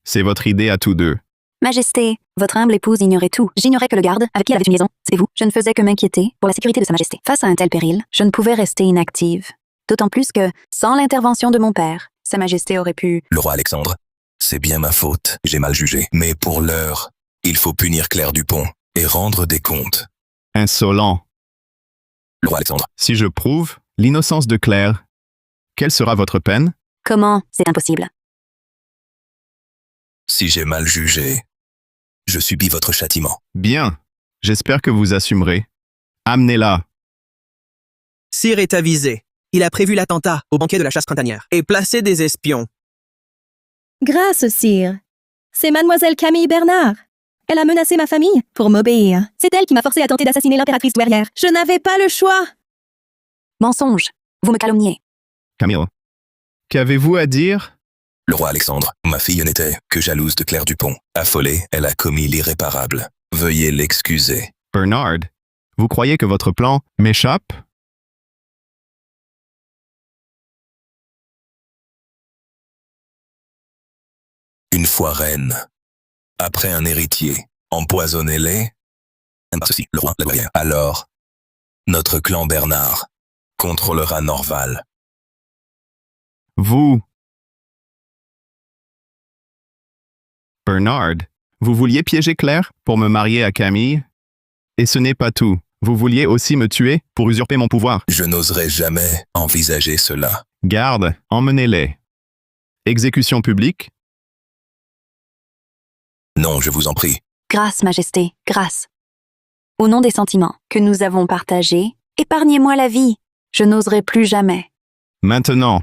C'est votre idée à tous deux. Majesté, votre humble épouse ignorait tout. J'ignorais que le garde, avec qui elle avait une liaison, c'est vous. Je ne faisais que m'inquiéter Pour la sécurité de Sa Majesté. face à un tel péril. Je ne pouvais rester inactive. D'autant plus que, sans l'intervention de mon père, Sa Majesté aurait pu... Le roi Alexandre, c'est bien ma faute, j'ai mal jugé. Mais pour l'heure, il faut punir Claire Dupont et rendre des comptes. Insolent. Le roi Alexandre. Si je prouve l'innocence de Claire, quelle sera votre peine? Comment? C'est impossible. Si j'ai mal jugé, je subis votre châtiment. Bien. J'espère que vous assumerez. Amenez-la. Sire est avisé. Il a prévu l'attentat au banquet de la chasse printanière et placé des espions. Grâce, sire. C'est mademoiselle Camille Bernard. Elle a menacé ma famille pour m'obéir. C'est elle qui m'a forcé à tenter d'assassiner l'impératrice douairière. Je n'avais pas le choix. Mensonge. Vous me calomniez. Camille. Qu'avez-vous à dire? Le roi Alexandre, ma fille n'était que jalouse de Claire Dupont. Affolée, elle a commis l'irréparable. Veuillez l'excuser. Bernard, vous croyez que votre plan m'échappe? Une fois reine, après un héritier, empoisonnez-les. Par ceci, le roi, la douairière. Alors, notre clan Bernard contrôlera Norval. Vous. Bernard, vous vouliez piéger Claire pour me marier à Camille? Et ce n'est pas tout. Vous vouliez aussi me tuer pour usurper mon pouvoir. Je n'oserais jamais envisager cela. Garde, emmenez-les. Exécution publique? Non, je vous en prie. Grâce, Majesté, grâce. Au nom des sentiments que nous avons partagés, épargnez-moi la vie. Je n'oserai plus jamais. Maintenant.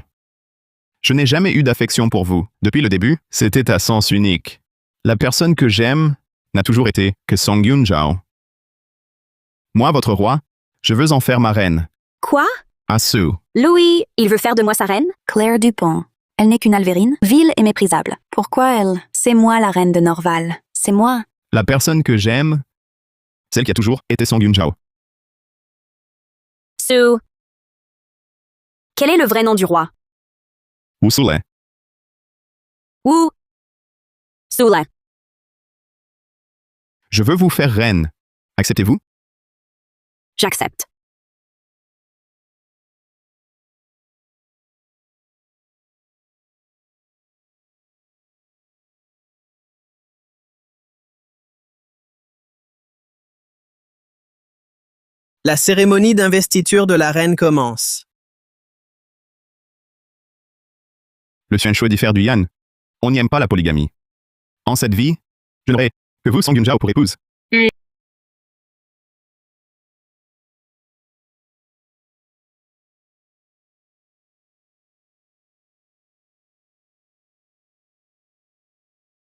Je n'ai jamais eu d'affection pour vous. Depuis le début, c'était à sens unique. La personne que j'aime n'a toujours été que Song Yunjao. Moi, votre roi, je veux en faire ma reine. Quoi? Sue. Louis, il veut faire de moi sa reine? Claire Dupont. Elle n'est qu'une alvérine, vile et méprisable. Pourquoi elle? C'est moi la reine de Norval. C'est moi. La personne que j'aime, celle qui a toujours été Song Yunjao. Sue. Quel est le vrai nom du roi? Wusule. Ou Soula. Je veux vous faire reine. Acceptez-vous? J'accepte. La cérémonie d'investiture de la reine commence. Le Xuanshou diffère du Yan. On n'y aime pas la polygamie. En cette vie, je n'aurai que vous, Song Yunjao, pour épouse.